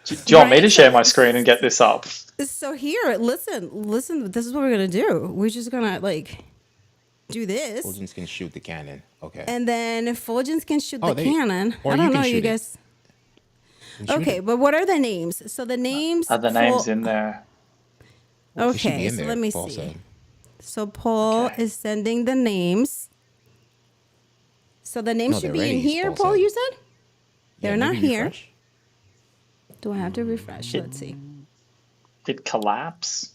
Do you want me to Right, share so- my screen and get this up? So here, listen. This is what we're gonna do. We're just gonna do this, Fulgens can shoot the cannon. Okay. and then Fuljens can shoot the there- cannon. or I you don't can know, you shoot it. guys. And shoot Okay, it. but what are the names? So the names Are the names in there? It should be Okay, in so there, let me Paul see. said. So Paul Okay. is sending the names. So the names No, should they're be in ready, here, Paul Paul. said. You said they're Yeah, not maybe here. refresh. Do I have to refresh? Let's see. Did collapse?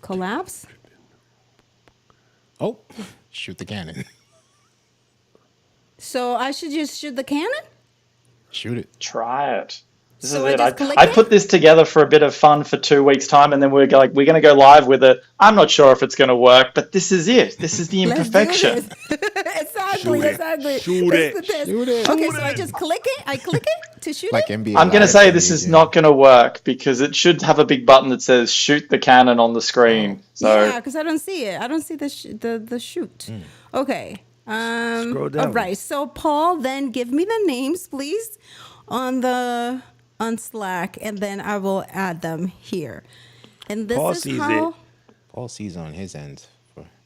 Collapse. Oh, shoot the cannon. So I should just shoot the cannon. Shoot it. Try it. This So is I it. just click I it? put this together for a bit of fun for 2 weeks' time, and then we're going to go live with it. I'm not sure if it's going to work, but this is it. This is the Let's do imperfection. this. exactly. Shoot it. Exactly. Shoot It's it. the test. Shoot it. Okay, Shoot so I it. just click it. I click it to shoot Like it. NBA. I'm going to Live, say this NBA is Jam. not going to work because it should have a big button that says "shoot the cannon" on the screen. So Yeah, because I don't see it. I don't see the shoot. Okay. Scroll All down. right. So Paul, then give me the names, please, on Slack, and then I will add them here. And this Paul is sees how. it. Paul sees on his end.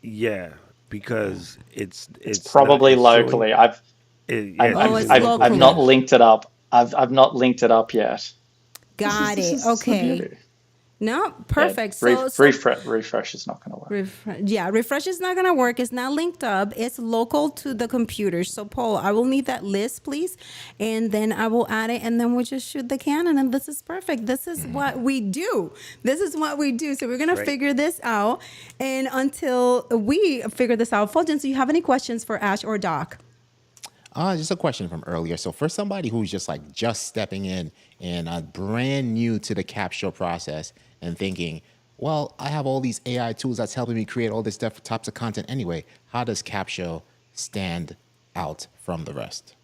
Yeah, because it's probably not showing- locally. I've Oh, it's I've locally. not linked it up. I've not linked it up yet. Got This it. is the Okay. beauty. No, perfect. Yeah, So refresh is not going to work. Refresh is not gonna work. It's not linked up. It's local to the computer. So Paul, I will need that list, please, and then I will add it, and then we'll just shoot the cannon, and this is perfect. This is what we do. This is what we do. So we're gonna Great. figure this out, and until we figure this out, Fulgens, do you have any questions for Ash or Doc? Just a question from earlier. So for somebody who's just stepping in and brand new to the capture process and thinking, well, I have all these AI tools that's helping me create all this different types of content anyway. How does Capshow stand out from the rest?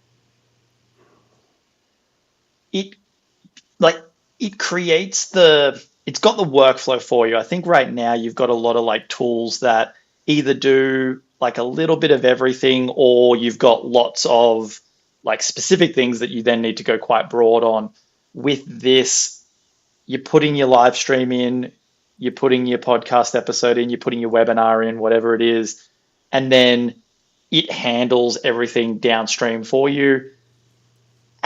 It creates it's got the workflow for you. I think right now you've got a lot of tools that either do a little bit of everything, or you've got lots of specific things that you then need to go quite broad on. With this, you're putting your live stream in, you're putting your podcast episode in, you're putting your webinar in, whatever it is, and then it handles everything downstream for you.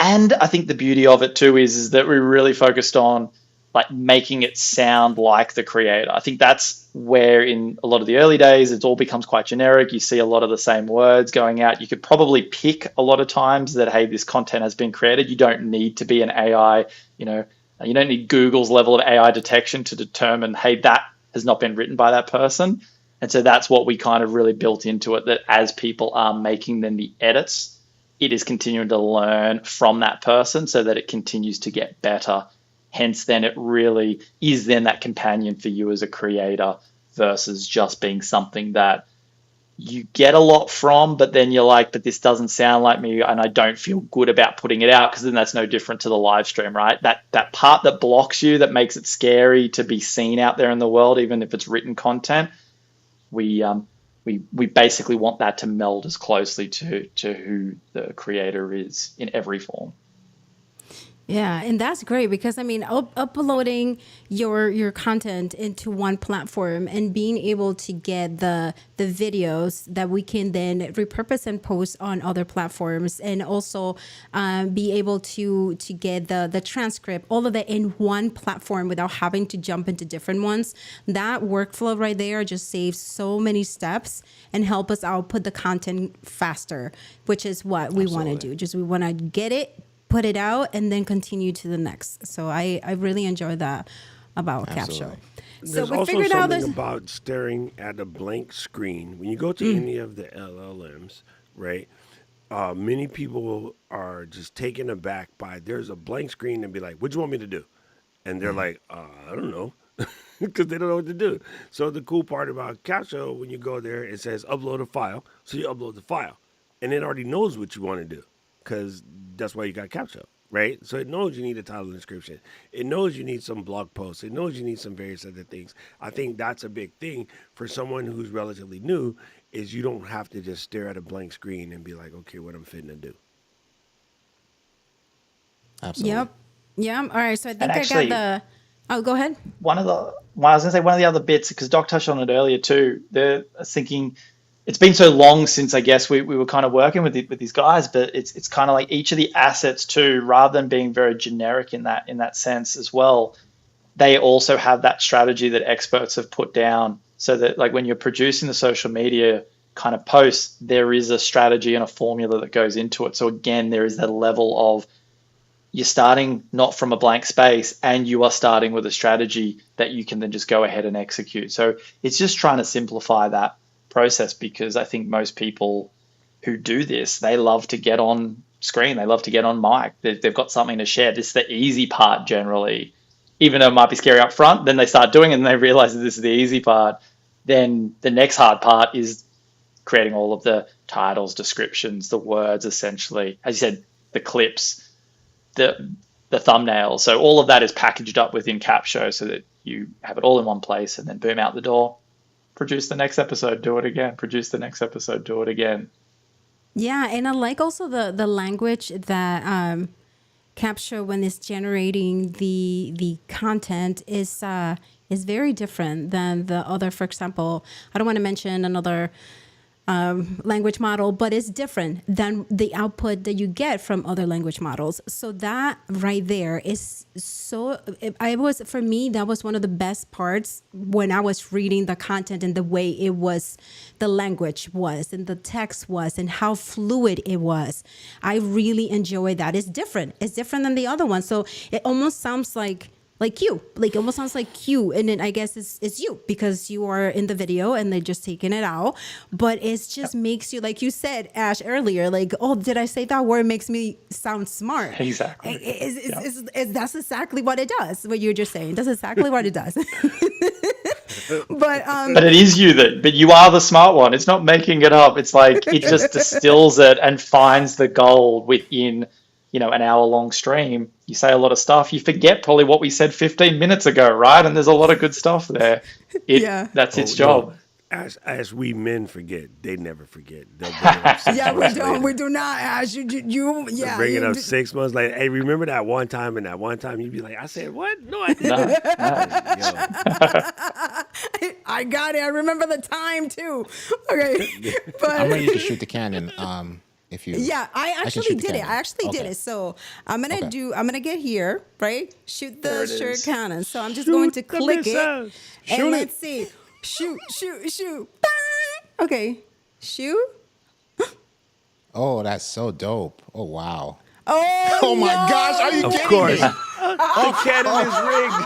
And I think the beauty of it too is that we really focused on like making it sound like the creator. I think that's where in a lot of the early days, it all becomes quite generic. You see a lot of the same words going out. You could probably pick a lot of times that, hey, this content has been created. You don't need to be an AI, you don't need Google's level of AI detection to determine, hey, that has not been written by that person. And so that's what we kind of really built into it, that as people are making then the edits, it is continuing to learn from that person so that it continues to get better. Hence, then it really is then that companion for you as a creator versus just being something that you get a lot from, but then you're like, but this doesn't sound like me and I don't feel good about putting it out, because then that's no different to the live stream, right? That part that blocks you, that makes it scary to be seen out there in the world, even if it's written content, we basically want that to meld as closely to who the creator is in every form. Yeah, and that's great because I mean, uploading your content into one platform and being able to get the videos that we can then repurpose and post on other platforms, and also be able to get the transcript, all of that in one platform without having to jump into different ones. That workflow right there just saves so many steps and help us output the content faster, which is what we want to do. Just we want to get it, put it out, and then continue to the next. So I really enjoy that about Capshow. So There's we also figured out something this. about staring at a blank screen. When you go to any of the LLMs, right? Many people are just taken aback by there's a blank screen and be like, "What do you want me to do?" And they're like, "I don't know," because they don't know what to do. So the cool part about Capshow, when you go there, it says upload a file. So you upload the file, and it already knows what you want to do, because that's why you got Capshow, right? So it knows you need a title and description. It knows you need some blog posts. It knows you need some various other things. I think that's a big thing for someone who's relatively new, is you don't have to just stare at a blank screen and be like, okay, what I'm fitting to do. Absolutely. Yep. Yeah. All right. So I think And I actually, got the. Oh, go ahead. one of the other bits, because Doc touched on it earlier too, I was thinking, it's been so long since I guess we were kind of working with these guys, but it's kind of like each of the assets too, rather than being very generic in that sense as well, they also have that strategy that experts have put down, so that like when you're producing the social media kind of posts, there is a strategy and a formula that goes into it. So again, there is that level of, you're starting not from a blank space, and you are starting with a strategy that you can then just go ahead and execute. So it's just trying to simplify that process, because I think most people who do this, they love to get on screen, they love to get on mic, they've got something to share. This is the easy part generally, even though it might be scary up front. Then they start doing it and they realize that this is the easy part. Then the next hard part is creating all of the titles, descriptions, the words, essentially, as you said, the clips, the thumbnails. So all of that is packaged up within Capshow so that you have it all in one place, and then boom, out the door. Produce the next episode, do it again. Produce the next episode, do it again. Yeah, and I like also the language that Capshow, when it's generating the content, is very different than the other. For example, I don't want to mention another language model, but it's different than the output that you get from other language models. So that right there is for me, that was one of the best parts when I was reading the content, and the way it was, the language was, and the text was, and how fluid it was. I really enjoy that. It's different. It's different than the other one. So it almost sounds like you, like almost sounds like you, and then I guess it's you, because you are in the video and they're just taking it out, but it just makes you, like you said, Ash, earlier, like, oh, did I say that word? Makes me sound smart. Exactly. That's exactly what it does. What you're just saying, that's exactly what it does. But it is you, but you are the smart one. It's not making it up. It's like it just distills it and finds the gold within an hour-long stream. You say a lot of stuff. You forget probably what we said 15 minutes ago, right? And there's a lot of good stuff there. That's its job. No. As we men forget, they never forget. They'll bring it up 6 yeah, we months don't. later. We do not, Ash. You yeah. Bring it up 6 months later. Hey, remember that one time? And that one time you'd be like, I said what? No, I didn't. I got it. I remember the time too. Okay, but I'm ready to shoot the cannon. If you, Yeah, I can actually shoot the did it. cannon. I actually did Okay. it. So I'm gonna Okay. I'm gonna get here, right? Shoot There the it shirt is. cannon. So I'm just going to Shoot the click it. missiles. And Shoot it. let's see. Shoot, shoot, shoot. Bang! Okay. Shoot. Oh, that's so dope. Oh wow. Oh, Oh my no! gosh, are you Of kidding course. me? The cannon is rigged.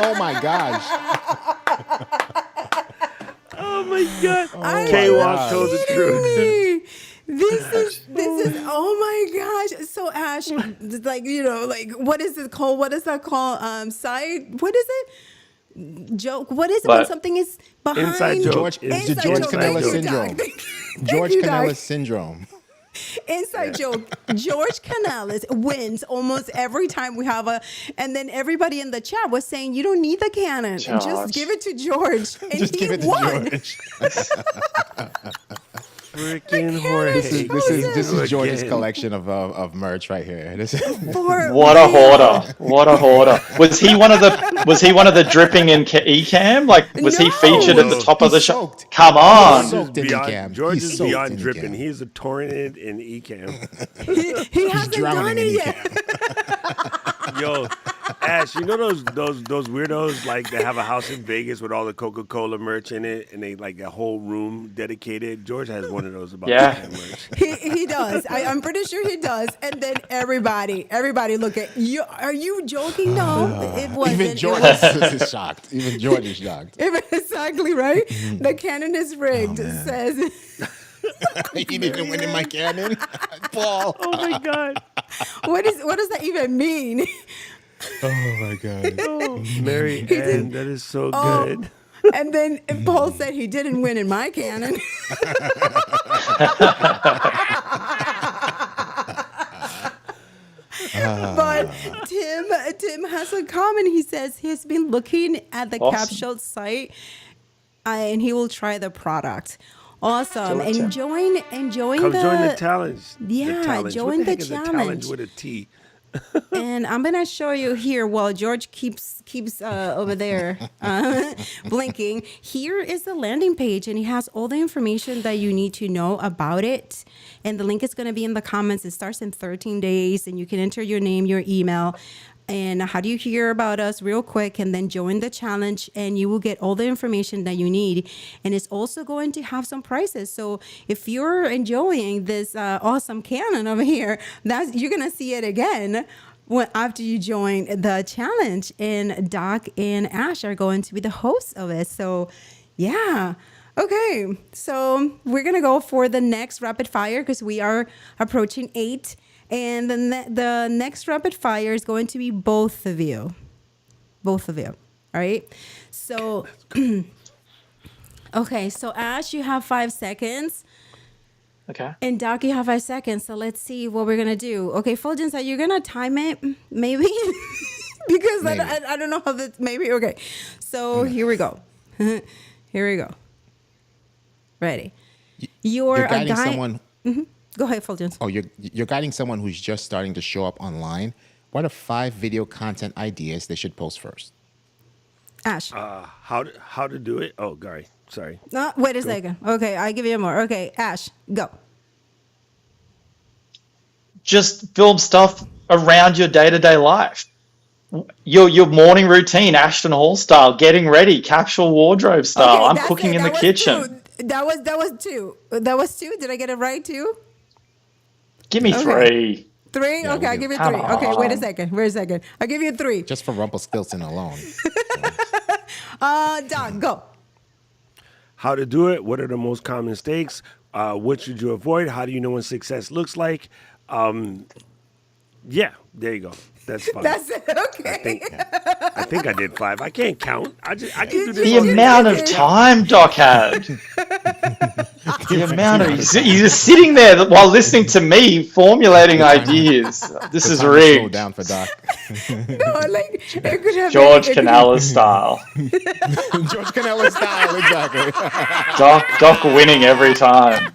Oh my gosh. Oh my god. Are K-Walk you told the kidding truth. me? This is oh my gosh. So Ash, like, like, what is it called? What is that called? Side, what is it? Joke. What is it when What? something is behind? Inside joke. George, It's the Inside George joke. Canella Thank you, syndrome. Doc. Thank George you, Doc. Canella syndrome. Inside joke. George Canales wins almost every time we have and then everybody in the chat was saying, you don't need the cannon. George. Just give it to George. And Just he give it to won. George. Freaking Jorge. This is George's Again. collection of merch right here. This is For What a real. hoarder! What a hoarder! Was he one of the dripping in Ecamm? Like, was he No. featured at the top of the He's show? soaked. Come He's on! soaked in Beyond, Ecamm. George He's is soaked beyond in dripping. Ecamm. He's a torrented in Ecamm. He hasn't drowning done in it yet. Ecamm. Yo, Ash, you know those weirdos like that have a house in Vegas with all the Coca-Cola merch in it, and they like a whole room dedicated. George has one of those about Yeah. Ecamm merch. He does. I'm pretty sure he does. And then everybody look at you. Are you joking? No, it wasn't. Even It George was- is shocked. Even George is shocked. exactly right. The cannon is rigged. Oh, man. Says He didn't win in my cannon. Paul. Oh my god. what does that even mean? Oh my god. Oh, Mary Ann, that is so Oh. good. And then Paul said he didn't win in my cannon. But Tim has a comment. He says he's been looking at the Awesome. Capsule site, and he will try the product. Awesome. Do it, Tim. Enjoying Come the join the challenge. Yeah, the challenge. join what the the heck is a challenge. challenge with a T? And I'm gonna show you here while George keeps over there blinking. Here is the landing page, and it has all the information that you need to know about it. And the link is gonna be in the comments. It starts in 13 days, and you can enter your name, your email, and how do you hear about us real quick, and then join the challenge, and you will get all the information that you need. And it's also going to have some prices. So if you're enjoying this awesome cannon over here, you're gonna see it again after you join the challenge. And Doc and Ash are going to be the hosts of it. So yeah. Okay, so we're gonna go for the next rapid fire because we are approaching 8. And the next rapid fire is going to be both of you. Both of you. All right. So, okay. So Ash, you have 5 seconds. Okay. And Doc, you have 5 seconds. So let's see what we're going to do. Okay, Fuljens, are you going to time it? Maybe? Because Maybe. I don't know how that's maybe. Okay. So here we go. Here we go. Ready. You're a guiding guy. someone. Go ahead, Fuljens. Oh, you're guiding someone who's just starting to show up online. What are 5 video content ideas they should post first? Ash. How to do it? Oh, Gary, sorry. Wait a second. Okay, I'll give you more. Okay, Ash, go. Just film stuff around your day-to-day life. Your morning routine, Ashton Hall style, getting ready, capsule wardrobe style. Okay, I'm that's cooking it. in the That was kitchen. 2. That was 2. That was 2. Did I get it right too? Give me Okay. 3. 3? Yeah, Okay, I'll we give you do. 3. Come Okay, wait a on. second. Wait a second. I'll give you 3. Just for Rumpelstiltskin alone. Doc, go. How to do it? What are the most common mistakes? What should you avoid? How do you know what success looks like? Yeah, there you go. That's fine. That's it. Okay. I think I did 5. I can't count. I can do this. The all day. amount of time Doc had. The amount of he's just sitting there while listening to me formulating ideas. This is Slow rigged. down for Doc. No, like it could have George it could- Canella style. George Canella style, exactly. Doc winning every time.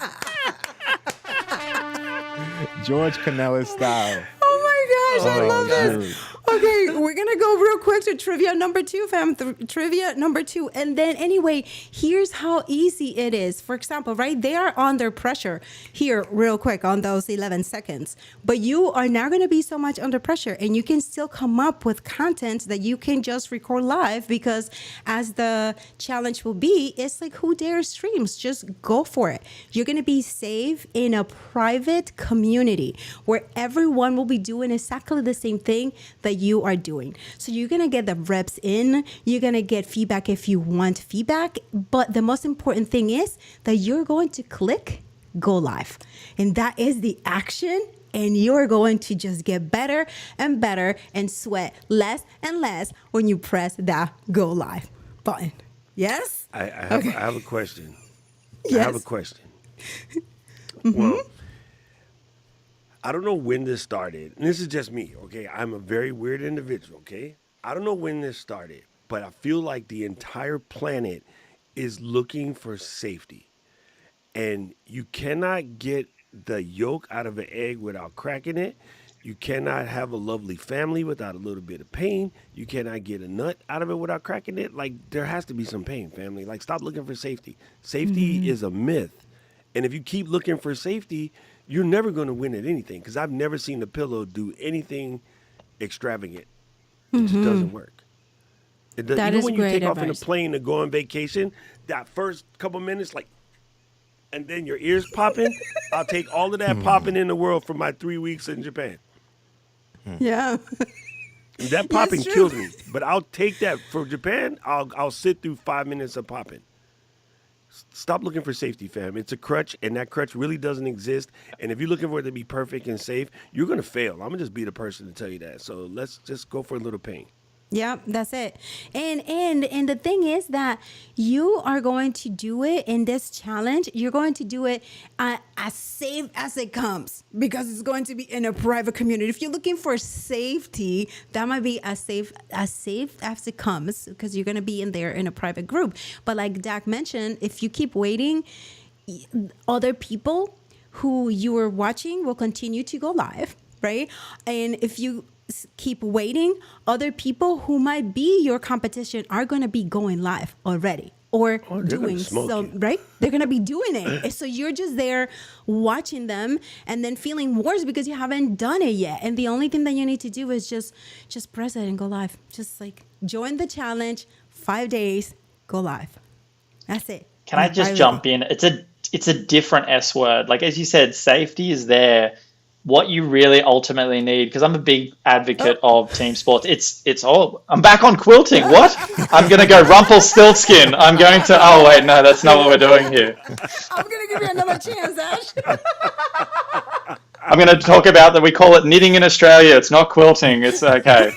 George Canella style. Oh my gosh, I Oh, love dude. this. Okay, we're gonna go real quick to trivia number 2, fam. Trivia number 2, and then anyway, here's how easy it is. For example, right, they are under pressure here, real quick, on those 11 seconds. But you are not gonna be so much under pressure, and you can still come up with content that you can just record live, because as the challenge will be, it's like who dares streams. Just go for it. You're gonna be safe in a private community where everyone will be doing exactly the same thing that you are doing. So you're going to get the reps in, you're going to get feedback if you want feedback, but the most important thing is that you're going to click go live. And that is the action, and you're going to just get better and better and sweat less and less when you press that go live button. Yes? I have a question. Yes. I have a question. Well, I don't know when this started, and this is just me, okay? I'm a very weird individual, okay? I don't know when this started, but I feel like the entire planet is looking for safety. And you cannot get the yolk out of an egg without cracking it. You cannot have a lovely family without a little bit of pain. You cannot get a nut out of it without cracking it. Like, there has to be some pain, family. Like, stop looking for safety. Safety is a myth. And if you keep looking for safety, you're never going to win at anything, because I've never seen the pillow do anything extravagant. It just doesn't work. It does, That even is when you great take off in a advice. plane to go on vacation, that first couple minutes, like, and then your ears popping, I'll take all of that popping in the world for my 3 weeks in Japan. Yeah. That popping true. kills me, but I'll take that for Japan. I'll sit through 5 minutes of popping. Stop looking for safety, fam. It's a crutch, and that crutch really doesn't exist. And if you're looking for it to be perfect and safe, you're gonna fail. I'm gonna just be the person to tell you that. So let's just go for a little pain. Yeah, that's it. And the thing is that you are going to do it in this challenge. You're going to do it as safe as it comes, because it's going to be in a private community. If you're looking for safety, that might be as safe as it comes, because you're going to be in there in a private group. But like Dak mentioned, if you keep waiting, other people who you are watching will continue to go live, right? And if you keep waiting, other people who might be your competition are going to be going live already, or they're doing gonna smoke so, you. right? They're going to be doing it. And so you're just there watching them and then feeling worse because you haven't done it yet. And the only thing that you need to do is just press it and go live. Just like join the challenge, 5 days, go live. That's it. Can I just jump in? It's a different S word. Like, as you said, safety is there. What you really ultimately need, because I'm a big advocate of team sports. It's all. I'm back on quilting. What? I'm gonna go Rumpelstiltskin. I'm going to. Oh wait, no, that's not what we're doing here. I'm going to give you another chance, Ash. I'm going to talk about that. We call it knitting in Australia. It's not quilting. It's okay.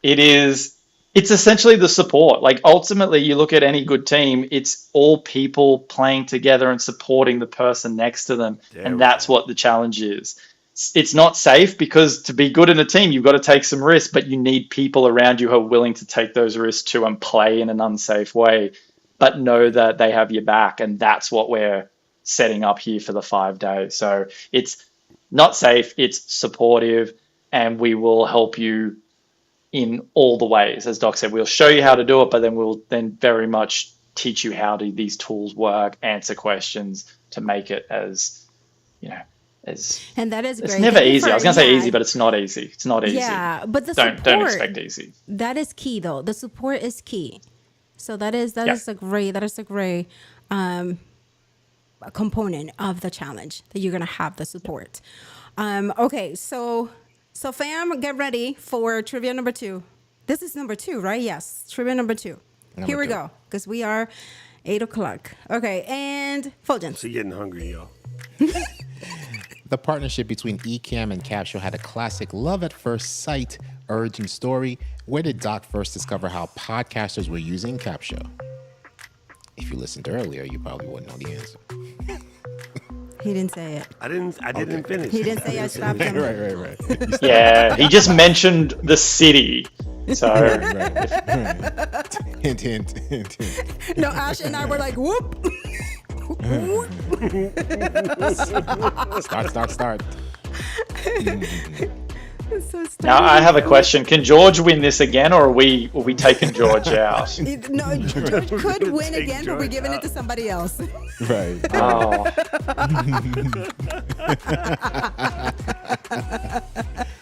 It is. It's essentially the support. Like, ultimately, you look at any good team, it's all people playing together and supporting the person next to them. And that's what the challenge is. It's not safe, because to be good in a team, you've got to take some risks, but you need people around you who are willing to take those risks too and play in an unsafe way, but know that they have your back. And that's what we're setting up here for the 5 days. So it's not safe, it's supportive, and we will help you in all the ways. As Doc said, we'll show you how to do it, but then we'll then very much teach you how these tools work, answer questions to make it as, And that is great. It's never Thank you easy. I was for- going to say yeah. easy, but it's not easy. It's not easy. Yeah, but the Don't support, expect easy. that is key, though. The support is key. So that is Yeah. a great component of the challenge, that you're gonna have the support. Okay, so fam, get ready for trivia number 2. This is number 2, right? Yes, trivia number 2. Here we go, because we are 8:00. Okay, and Fuljens. So you're getting hungry, yo. The partnership between Ecamm and Capsule had a classic love at first sight origin story. Where did Doc first discover how podcasters were using Capsule? If you listened earlier, you probably wouldn't know the answer. He didn't say it. I didn't finish. He didn't say I stopped him. Right. Yeah, he just mentioned the city. So right. Hint. No, Ash and I were like, whoop. Whoop. Start. So Now I have a question. Can George win this again, or are we taking George out? No, George could win Take again, but we're George giving it out. to somebody else. Right. Oh.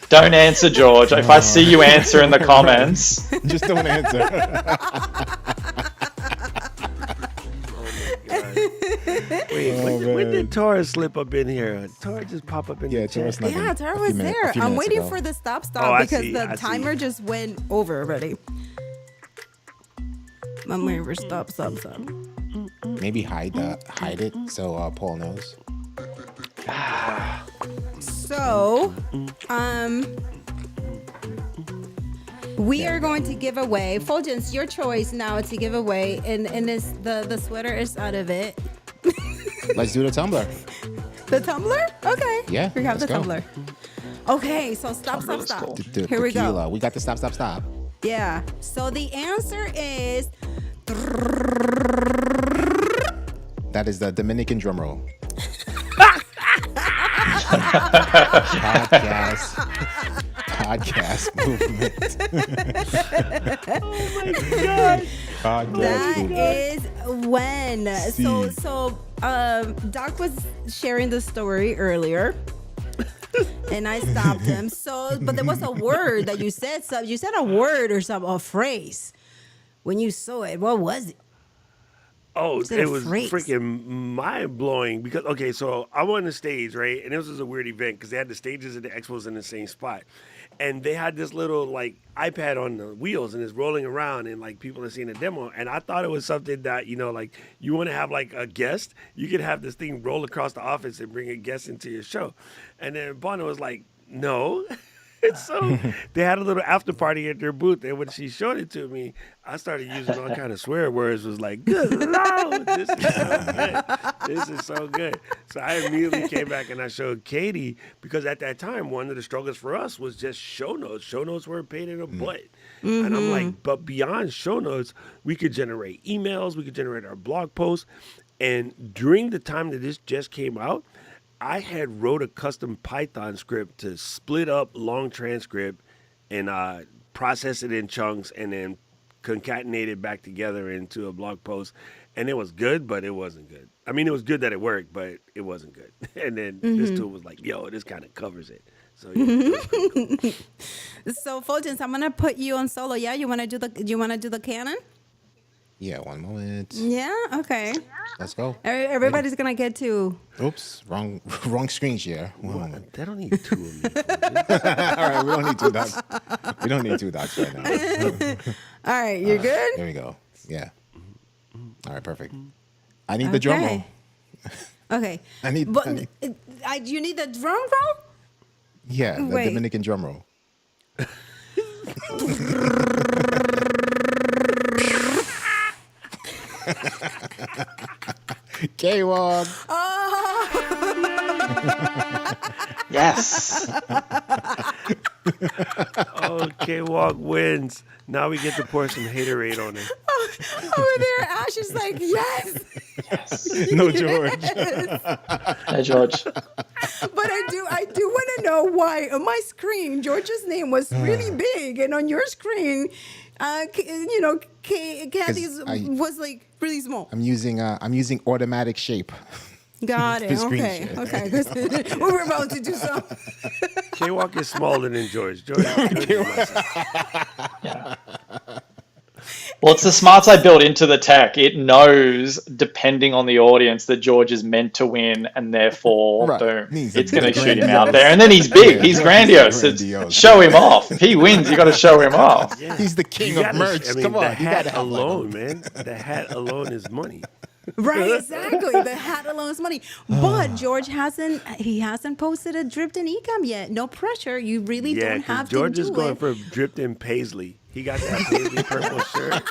Don't answer, George. If I see you answer in the comments, Just don't answer. Wait, when did Tora slip up in here? Tora just pop up in Yeah, the Tora chat. snuck in. Yeah, Tara was there. A few I'm minutes waiting ago. for the stop Oh, I because see, the I see. timer just went over already. I'm waiting for stop. Maybe hide it so Paul knows. So, we are going to give away Fuljens, your choice now to give away, and this the sweater is out of it. Let's do the tumbler. The tumbler? Okay. Yeah, We have the let's go. tumbler. Okay, so stop. Tumbler is cool. The Here we go. tequila. We got the stop. Yeah. So the answer is That is the Dominican drum roll. Podcast movement. Podcast that movement. is when. See. So Doc was sharing the story earlier. And I stopped him. So, but there was a word that you said. So you said a word or a phrase. When you saw it, what was it? Oh, Is it it a was phrase? freaking mind blowing because okay, so I'm on the stage, right? And this was a weird event because they had the stages and the expos in the same spot. And they had this little like iPad on the wheels and it's rolling around and like people are seeing a demo. And I thought it was something that, you know, like you want to have like a guest, you could have this thing roll across the office and bring a guest into your show. And then Bono was like, no. And so they had a little after party at their booth, and when she showed it to me, I started using all kind of swear words. Was like, "Good Lord, this is so good! This is so good!" So I immediately came back and I showed Katie because at that time, one of the struggles for us was just show notes. Show notes were a pain in the butt, and I'm like, but beyond show notes, we could generate emails, we could generate our blog posts, and during the time that this just came out. I had wrote a custom Python script to split up long transcript and process it in chunks and then concatenate it back together into a blog post. And it was good, but it wasn't good. I mean, it was good that it worked, but it wasn't good. And then this tool was like, yo, this kind of covers it. So yeah, it was pretty cool. So Fuljens, I'm gonna put you on solo. Yeah, you wanna do the canon? Yeah, one moment. Yeah. Okay. Let's go. Everybody's gonna get to. Oops, wrong screen share. One moment. They don't need two of me. All right, we don't need two docs. We don't need two docs right now. All right, you're good. There we go. Yeah. All right, perfect. I need the drum roll. Okay. I need- But I need- you need the drum roll. Yeah, the Wait. Dominican drum roll. K-Walk. Yes. Okay, Walk wins. Now we get to pour some haterade on it. Over there, Ash is like, yes. No, George. Hey, George. But I do want to know why on my screen George's name was really big, and on your screen, Kathy's I- was like really small. I'm using automatic shape. Got it. For screen Okay. share. Okay. 'Cause we were about to do some. K-Walk is smaller than George. George is Yeah. Well, it's the smarts I built into the tech. It knows, depending on the audience, that George is meant to win, and therefore, Right. boom, He's it's going to shoot him grandiose. out there. And then he's big. Yeah, He's George is grandiose. grandiose. Show him off. If he wins, you got to show him off. He's the king of merch. Come on, the you hat gotta have like alone, man. The hat alone is money. Right, exactly. The hat alone is money. But George hasn't posted a dripped in Ecamm yet. No pressure. You really Yeah, don't have 'cause George to is do going it. for dripped in paisley. He got that paisley purple shirt.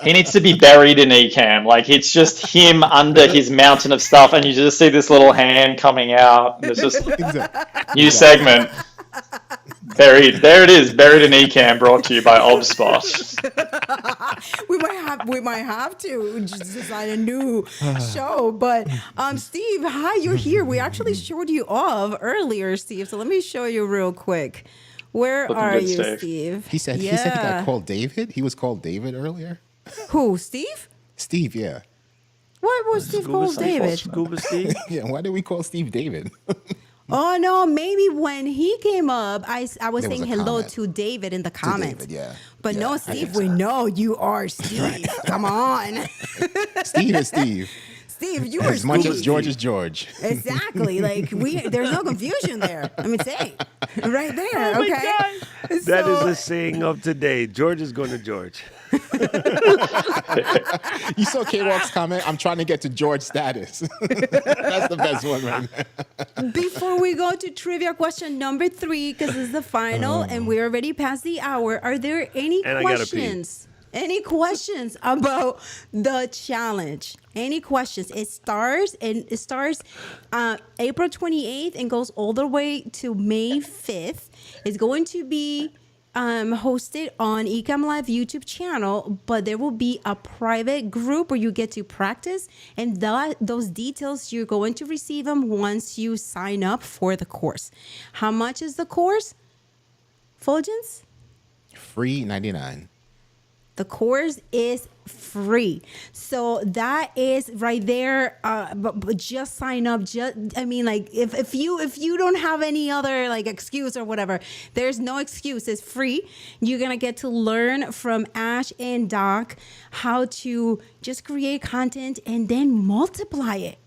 He needs to be buried in Ecamm. Like, it's just him under his mountain of stuff, and you just see this little hand coming out. And it's just Exactly. new segment. Buried. There it is. Buried in Ecamm, brought to you by ObSpot. We might have to just design a new show. But Steve, hi, you're here. We actually showed you off earlier, Steve. So let me show you real quick. Where Looking are good, you, Steve. Steve? He said he got called David. He was called David earlier. Who, Steve? Steve, yeah. Why was Steve called David? Scuba Steve. Yeah, why did we call Steve David? Oh no, maybe when he came up, I was There was saying a hello comment. to David in the comments. David, yeah. But Yeah, no, I Steve, think we so. know you are Steve. Come on. Steve is Steve. Steve, you are As much Steve. as George is George. Exactly. Like there's no confusion there. Let me say. Right there. Oh my Okay. God. That is a saying of today. George is going to George. You saw K-Walk's comment? I'm trying to get to George status. That's the best one right now. Before we go to trivia question number 3, because this is the final and we're already past the hour, are there any And I gotta pee. questions? Any questions about the challenge? Any questions? It starts April 28th and goes all the way to May 5th. It's going to be hosted on Ecamm Live YouTube channel, but there will be a private group where you get to practice, and those details you're going to receive them once you sign up for the course. How much is the course, Fuljens? Free 99. The course is free. So that is right there. But just sign up. If you don't have any other like excuse or whatever, there's no excuse. It's free. You're going to get to learn from Ash and Doc how to just create content and then multiply it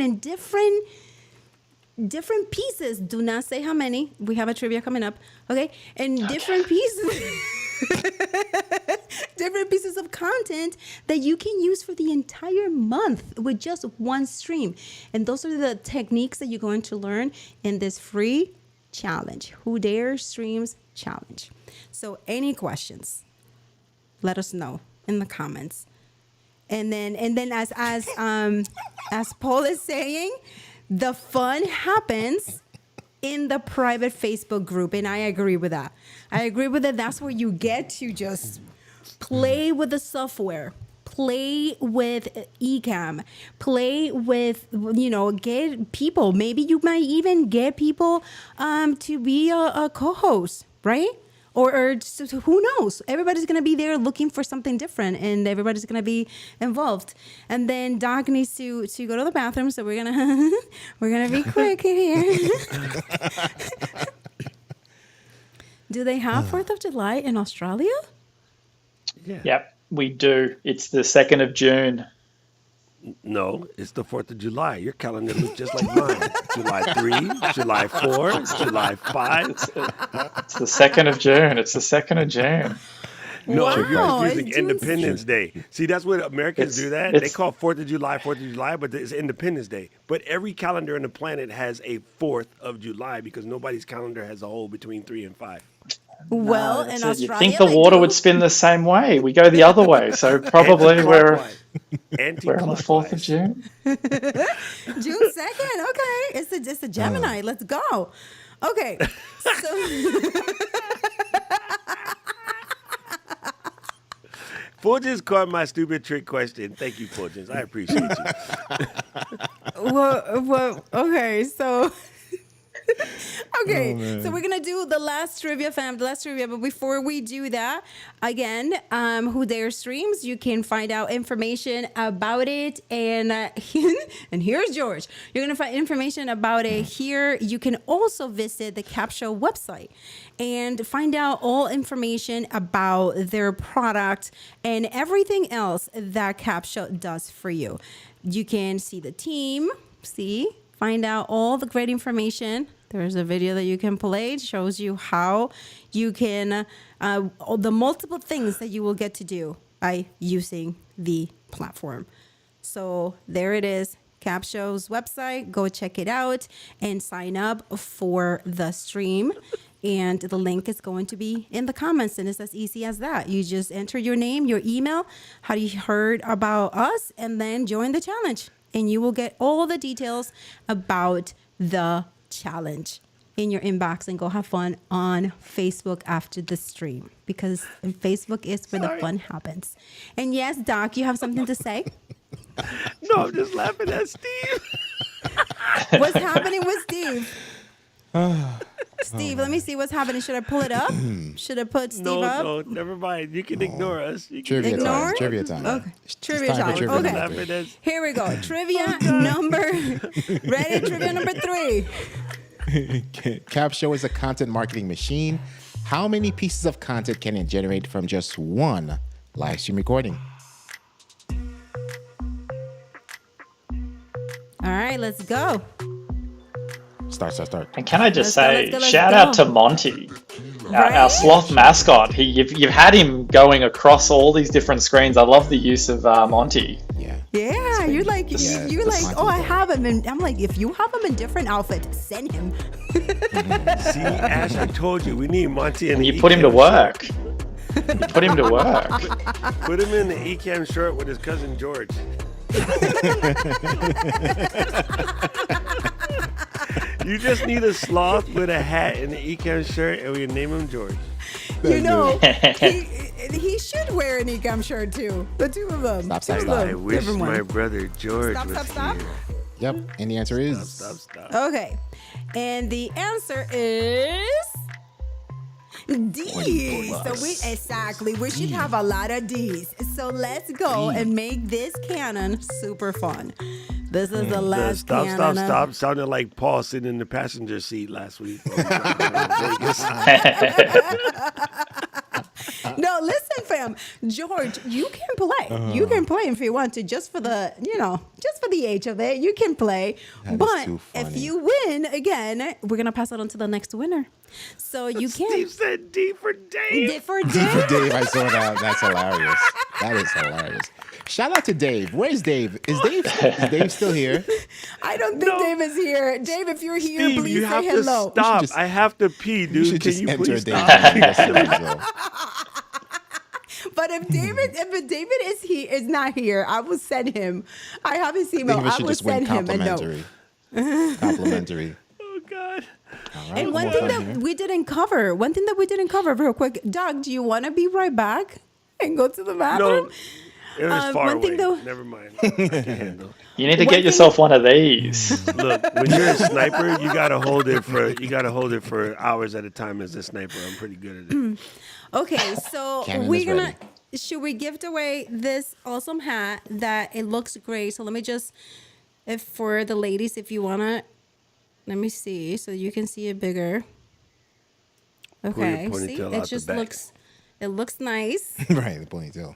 in different pieces. Do not say how many. We have a trivia coming up. Okay. And different pieces. Different pieces of content that you can use for the entire month with just one stream. And those are the techniques that you're going to learn in this free challenge, Who Dares Streams Challenge. So any questions, let us know in the comments. And then as Paul is saying, the fun happens in the private Facebook group, and I agree with that. That's where you get to just play with the software, play with Ecamm, play with, get people. Maybe you might even get people to be a co-host, right? Or just, who knows? Everybody's going to be there looking for something different, and everybody's going to be involved. And then Doc needs to go to the bathroom, so we're gonna be quick here. Do they have 4th of July in Australia? Yeah. Yep, we do. It's the 2nd of June. No, it's the 4th of July. Your calendar looks just like mine. July 3, July 4, July 5. It's the 2nd of June. It's the 2nd of June. No, Wow, you're confusing it's June Independence Day. See, that's what Americans do that. They it's- call 4th of July, but it's Independence Day. But every calendar on the planet has a 4th of July because nobody's calendar has a hole between 3 and 5. Well, in That's it. Australia, You'd think the they water do. would spin the same way. We go the other way. So probably we're on the 4th of June. June 2nd. Okay, it's a Gemini. Let's go. Okay, so Fuljens caught my stupid trick question. Thank you, Fuljens. I appreciate you. okay, so. Okay, so we're gonna do the last trivia, fam. The last trivia, but before we do that, again, Who Dare Streams, you can find out information about it, and and here's George. You're gonna find information about it here. You can also visit the Cap Show website and find out all information about their product and everything else that Cap Show does for you. You can see the team, find out all the great information. There's a video that you can play. It shows you how you can, the multiple things that you will get to do by using the platform. So there it is, Cap Show's website. Go check it out and sign up for the stream. And the link is going to be in the comments, and it's as easy as that. You just enter your name, your email, how you heard about us, and then join the challenge. And you will get all the details about the challenge. in your inbox and go have fun on Facebook after the stream, because Facebook is where the fun happens. And yes, Doc, you have something to say? No, I'm just laughing at Steve. What's happening with Steve? Steve, let me see what's happening. Should I pull it up? Should I put Steve up? No, never mind. You can ignore us. You can Trivia Ignore? time. Trivia time. Okay. It's Trivia time for time. trivia Okay. number three. Here we go. Trivia number. Ready? Trivia number 3. Cap Show is a content marketing machine. How many pieces of content can it generate from just one live stream recording? All right, let's go. Start. And can I just Let's say, go. shout out to Monty, our sloth mascot. You've had him going across all these different screens. I love the use of Monty. Yeah, you're like, you're like, Monty oh, I Ball. have him. And I'm like, if you have him in different outfits, send him. See, Ash, I told you we need Monty and You put him to work. You put him to work. Put him in the Ecamm shirt with his cousin George. You just need a sloth with a hat and an Ecamm shirt, and we name him George. You know, he should wear an Ecamm shirt too. The two of them. Stop. Two of I them. wish Different my ones. brother George was Stop. here. Yep. And the answer is Stop. Okay. And the answer is D's. So we should have a lot of D's. So let's go and make this canon super fun. This is the last canon. Stop. Sounded like Paul sitting in the passenger seat last week. No, listen, fam. George, you can play. You can play if you want to, just for the, just for the age of it. You can play. That is But too if funny. you win again, we're gonna pass it on to the next winner. So you can. Steve said D for Dave. For for Dave. Dave. I saw that. That's hilarious. That is hilarious. Shout out to Dave. Where's Dave? Is Dave still here? I don't think Dave is here. Dave, if you're here, Steve, please you say have to hello. stop. just- I have to pee, You dude. should Can just you enter please Dave. stop? But if David is not here, I will send him. I have his email. David I should will just win send him a note. complimentary. Complimentary. Oh, God. All right, And one more thing fun that here. we didn't cover, real quick, Doug, do you want to be right back and go to the bathroom? No, it was far one away. thing though- Never mind. I can handle. You need to One get thing- yourself one of these. Look, when you're a sniper, you gotta hold it for hours at a time as a sniper. I'm pretty good at it. Okay, so Cannon we're is gonna. ready. Should we gift away this awesome hat that it looks great? So let me just, if for the ladies, if you wanna, let me see so you can see it bigger. your Okay, ponytail see, out it the just back. looks nice. Right, the ponytail.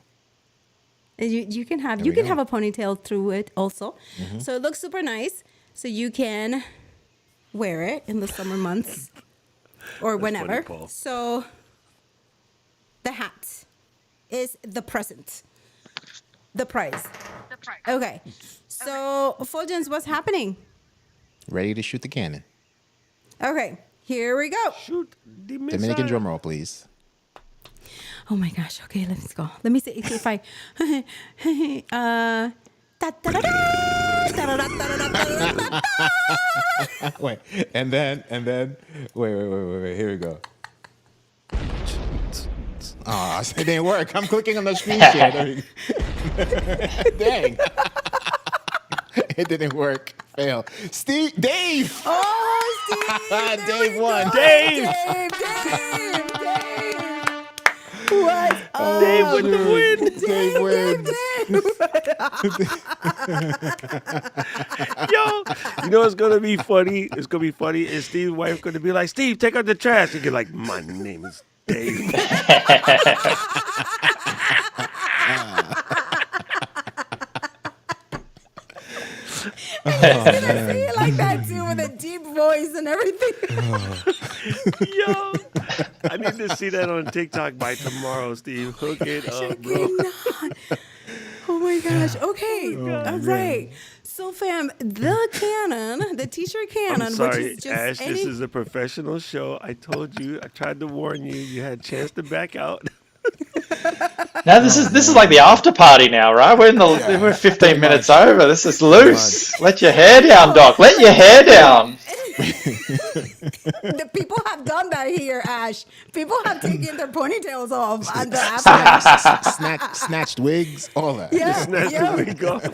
And you can have There you we can go. have a ponytail through it also. So it looks super nice. So you can wear it in the summer months or whenever. funny, Paul. So the hat is the present. The prize. Okay. So Fuljens, what's happening? Ready to shoot the cannon. Okay, here we go. Shoot the missile. Dominican drum roll, please. Oh my gosh. Okay, let's go. Let me see if I Wait, and then, wait. Here we go. Oh, it didn't work. I'm clicking on the screen share. There we go. Dang. It didn't work. Fail. Dave. Oh, Steve! there Dave we won. go. Dave! Dave! What? Dave with the win. Dave wins. Yo, you know what's gonna be funny? It's gonna be funny. Is Steve's wife gonna be like, Steve, take out the trash? And you're like, my name is Dave. Say it like that too, with a deep voice and everything. Yo, I need to see that on TikTok by tomorrow, Steve. Hook it up, bro. Oh my gosh. Okay. All right. So, fam, the canon, the t-shirt canon, I'm sorry, which is just Ash. any. This is a professional show. I told you. I tried to warn you. You had a chance to back out. Now this is like the after party now, right? We're 15 minutes over. This is loose. Let your hair down, Doc. Let your hair down. The people have done that here, Ash. People have taken their ponytails off on the after. Snatched wigs, all that. Yeah, Snatch yeah. the wig off.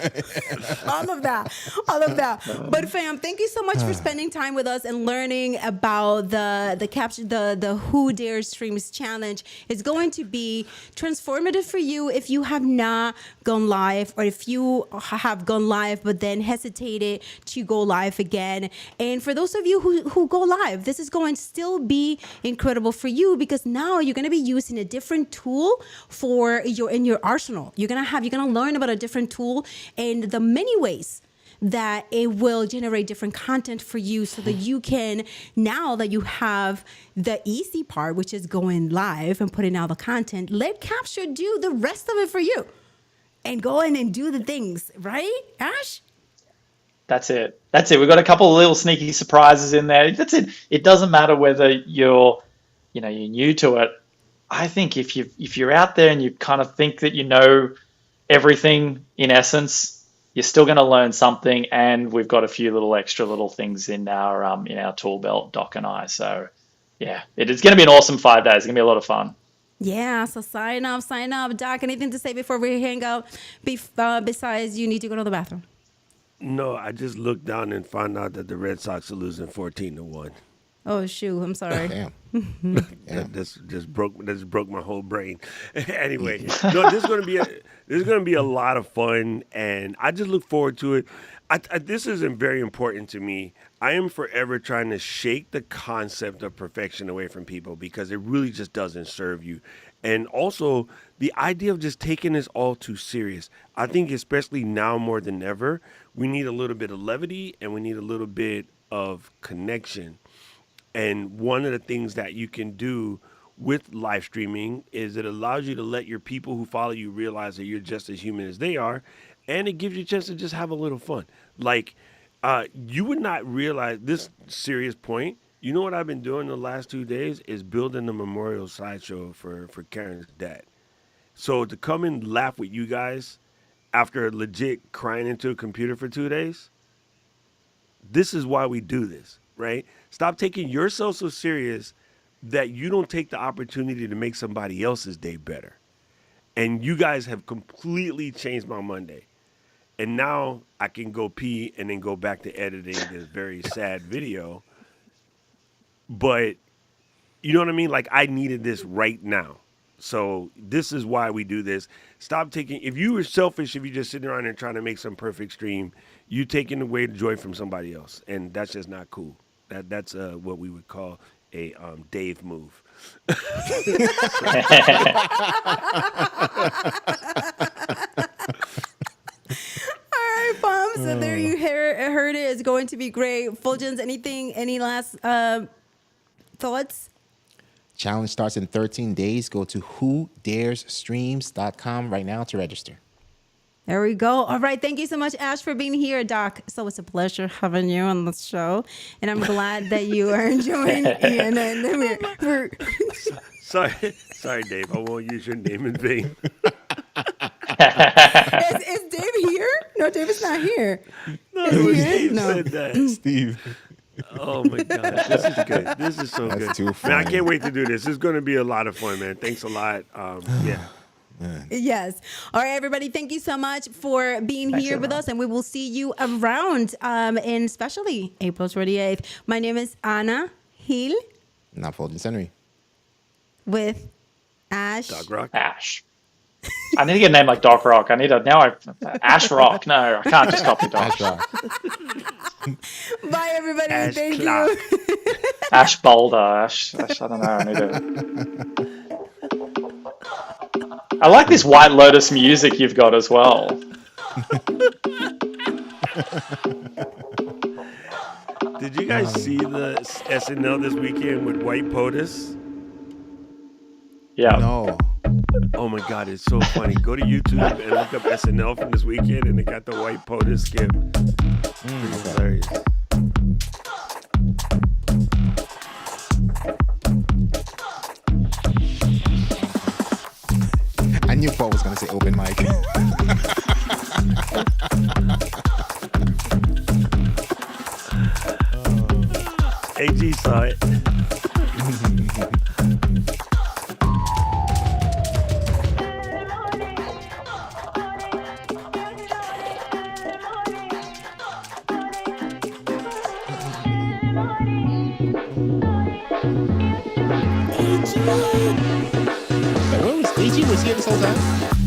All of that, all of that. But fam, thank you so much for spending time with us and learning about the Who Dares Streams challenge. It's going to be transformative for you if you have not gone live, or if you have gone live but then hesitated to go live again. And for those of you who go live, this is going to still be incredible for you, because now you're going to be using a different tool for your arsenal. You're gonna learn about a different tool and the many ways that it will generate different content for you, so that you can, now that you have the easy part, which is going live and putting out the content, let Capture do the rest of it for you and go in and do the things, right, Ash? That's it. We've got a couple of little sneaky surprises in there. That's it. It doesn't matter whether you're new to it. I think if you're out there and you kind of think that you know everything in essence, you're still going to learn something. And we've got a few extra little things in our tool belt, Doc and I. So yeah, it's going to be an awesome 5 days. It's going to be a lot of fun. Yeah, so sign up. Doc, anything to say before we hang out? Besides, you need to go to the bathroom. No, I just looked down and found out that the Red Sox are losing 14-1. Oh shoot, I'm sorry. Damn. That just broke my whole brain. Anyway, no, this is gonna be a lot of fun, and I just look forward to it. This is very important to me. I am forever trying to shake the concept of perfection away from people, because it really just doesn't serve you. And also the idea of just taking this all too serious. I think especially now more than ever, we need a little bit of levity and we need a little bit of connection. And one of the things that you can do with live streaming is it allows you to let your people who follow you realize that you're just as human as they are. And it gives you a chance to just have a little fun. Like, you would not realize this serious point. You know what I've been doing the last 2 days is building a memorial slideshow for Karen's dad. So to come and laugh with you guys after legit crying into a computer for 2 days, this is why we do this, right? Stop taking yourself so serious that you don't take the opportunity to make somebody else's day better. And you guys have completely changed my Monday. And now I can go pee and then go back to editing this very sad video. But you know what I mean? Like, I needed this right now. So this is why we do this. Stop taking, if you were selfish, if you just sitting around and trying to make some perfect stream, you taking away the joy from somebody else. And that's just not cool. That's what we would call a Dave move. All right, Pom. So there you heard it. It's going to be great. Fuljens, any last thoughts? Challenge starts in 13 days. Go to whodaresstreams.com right now to register. There we go. All right. Thank you so much, Ash, for being here, Doc. So it's a pleasure having you on the show. And I'm glad that you are enjoying Ian. Sorry, Dave. I won't use your name in vain. Is Dave here? No, Dave is not here. No, it was Steve No. said that. Steve. Oh my gosh, this is good. This is so That's good. too Man, I funny. can't wait to do this. It's going to be a lot of fun, man. Thanks a lot. Yeah. Yes. All right, everybody. Thank you so much for being here with us, and we will see you around, in especially April 28th. My name is Ana Gil Not Fuljens Henry. with Ash. Dog Rock. Ash. I need to get a name like Doc Rock. Ash Rock. No, I can't just copy Doc. That's right. Bye, everybody. Ash Thank Clark. you. Ash Boulder. Ash. I don't know. I need to. I like this White Lotus music you've got as well. Did you guys see the SNL this weekend with White POTUS? Yeah. No. Oh my God, it's so funny. Go to YouTube and look up SNL from this weekend, and they got the White POTUS skip. It's hilarious. I knew Paul was going to say open mic. AG saw it. Wait, where was AG? Was he here this whole time?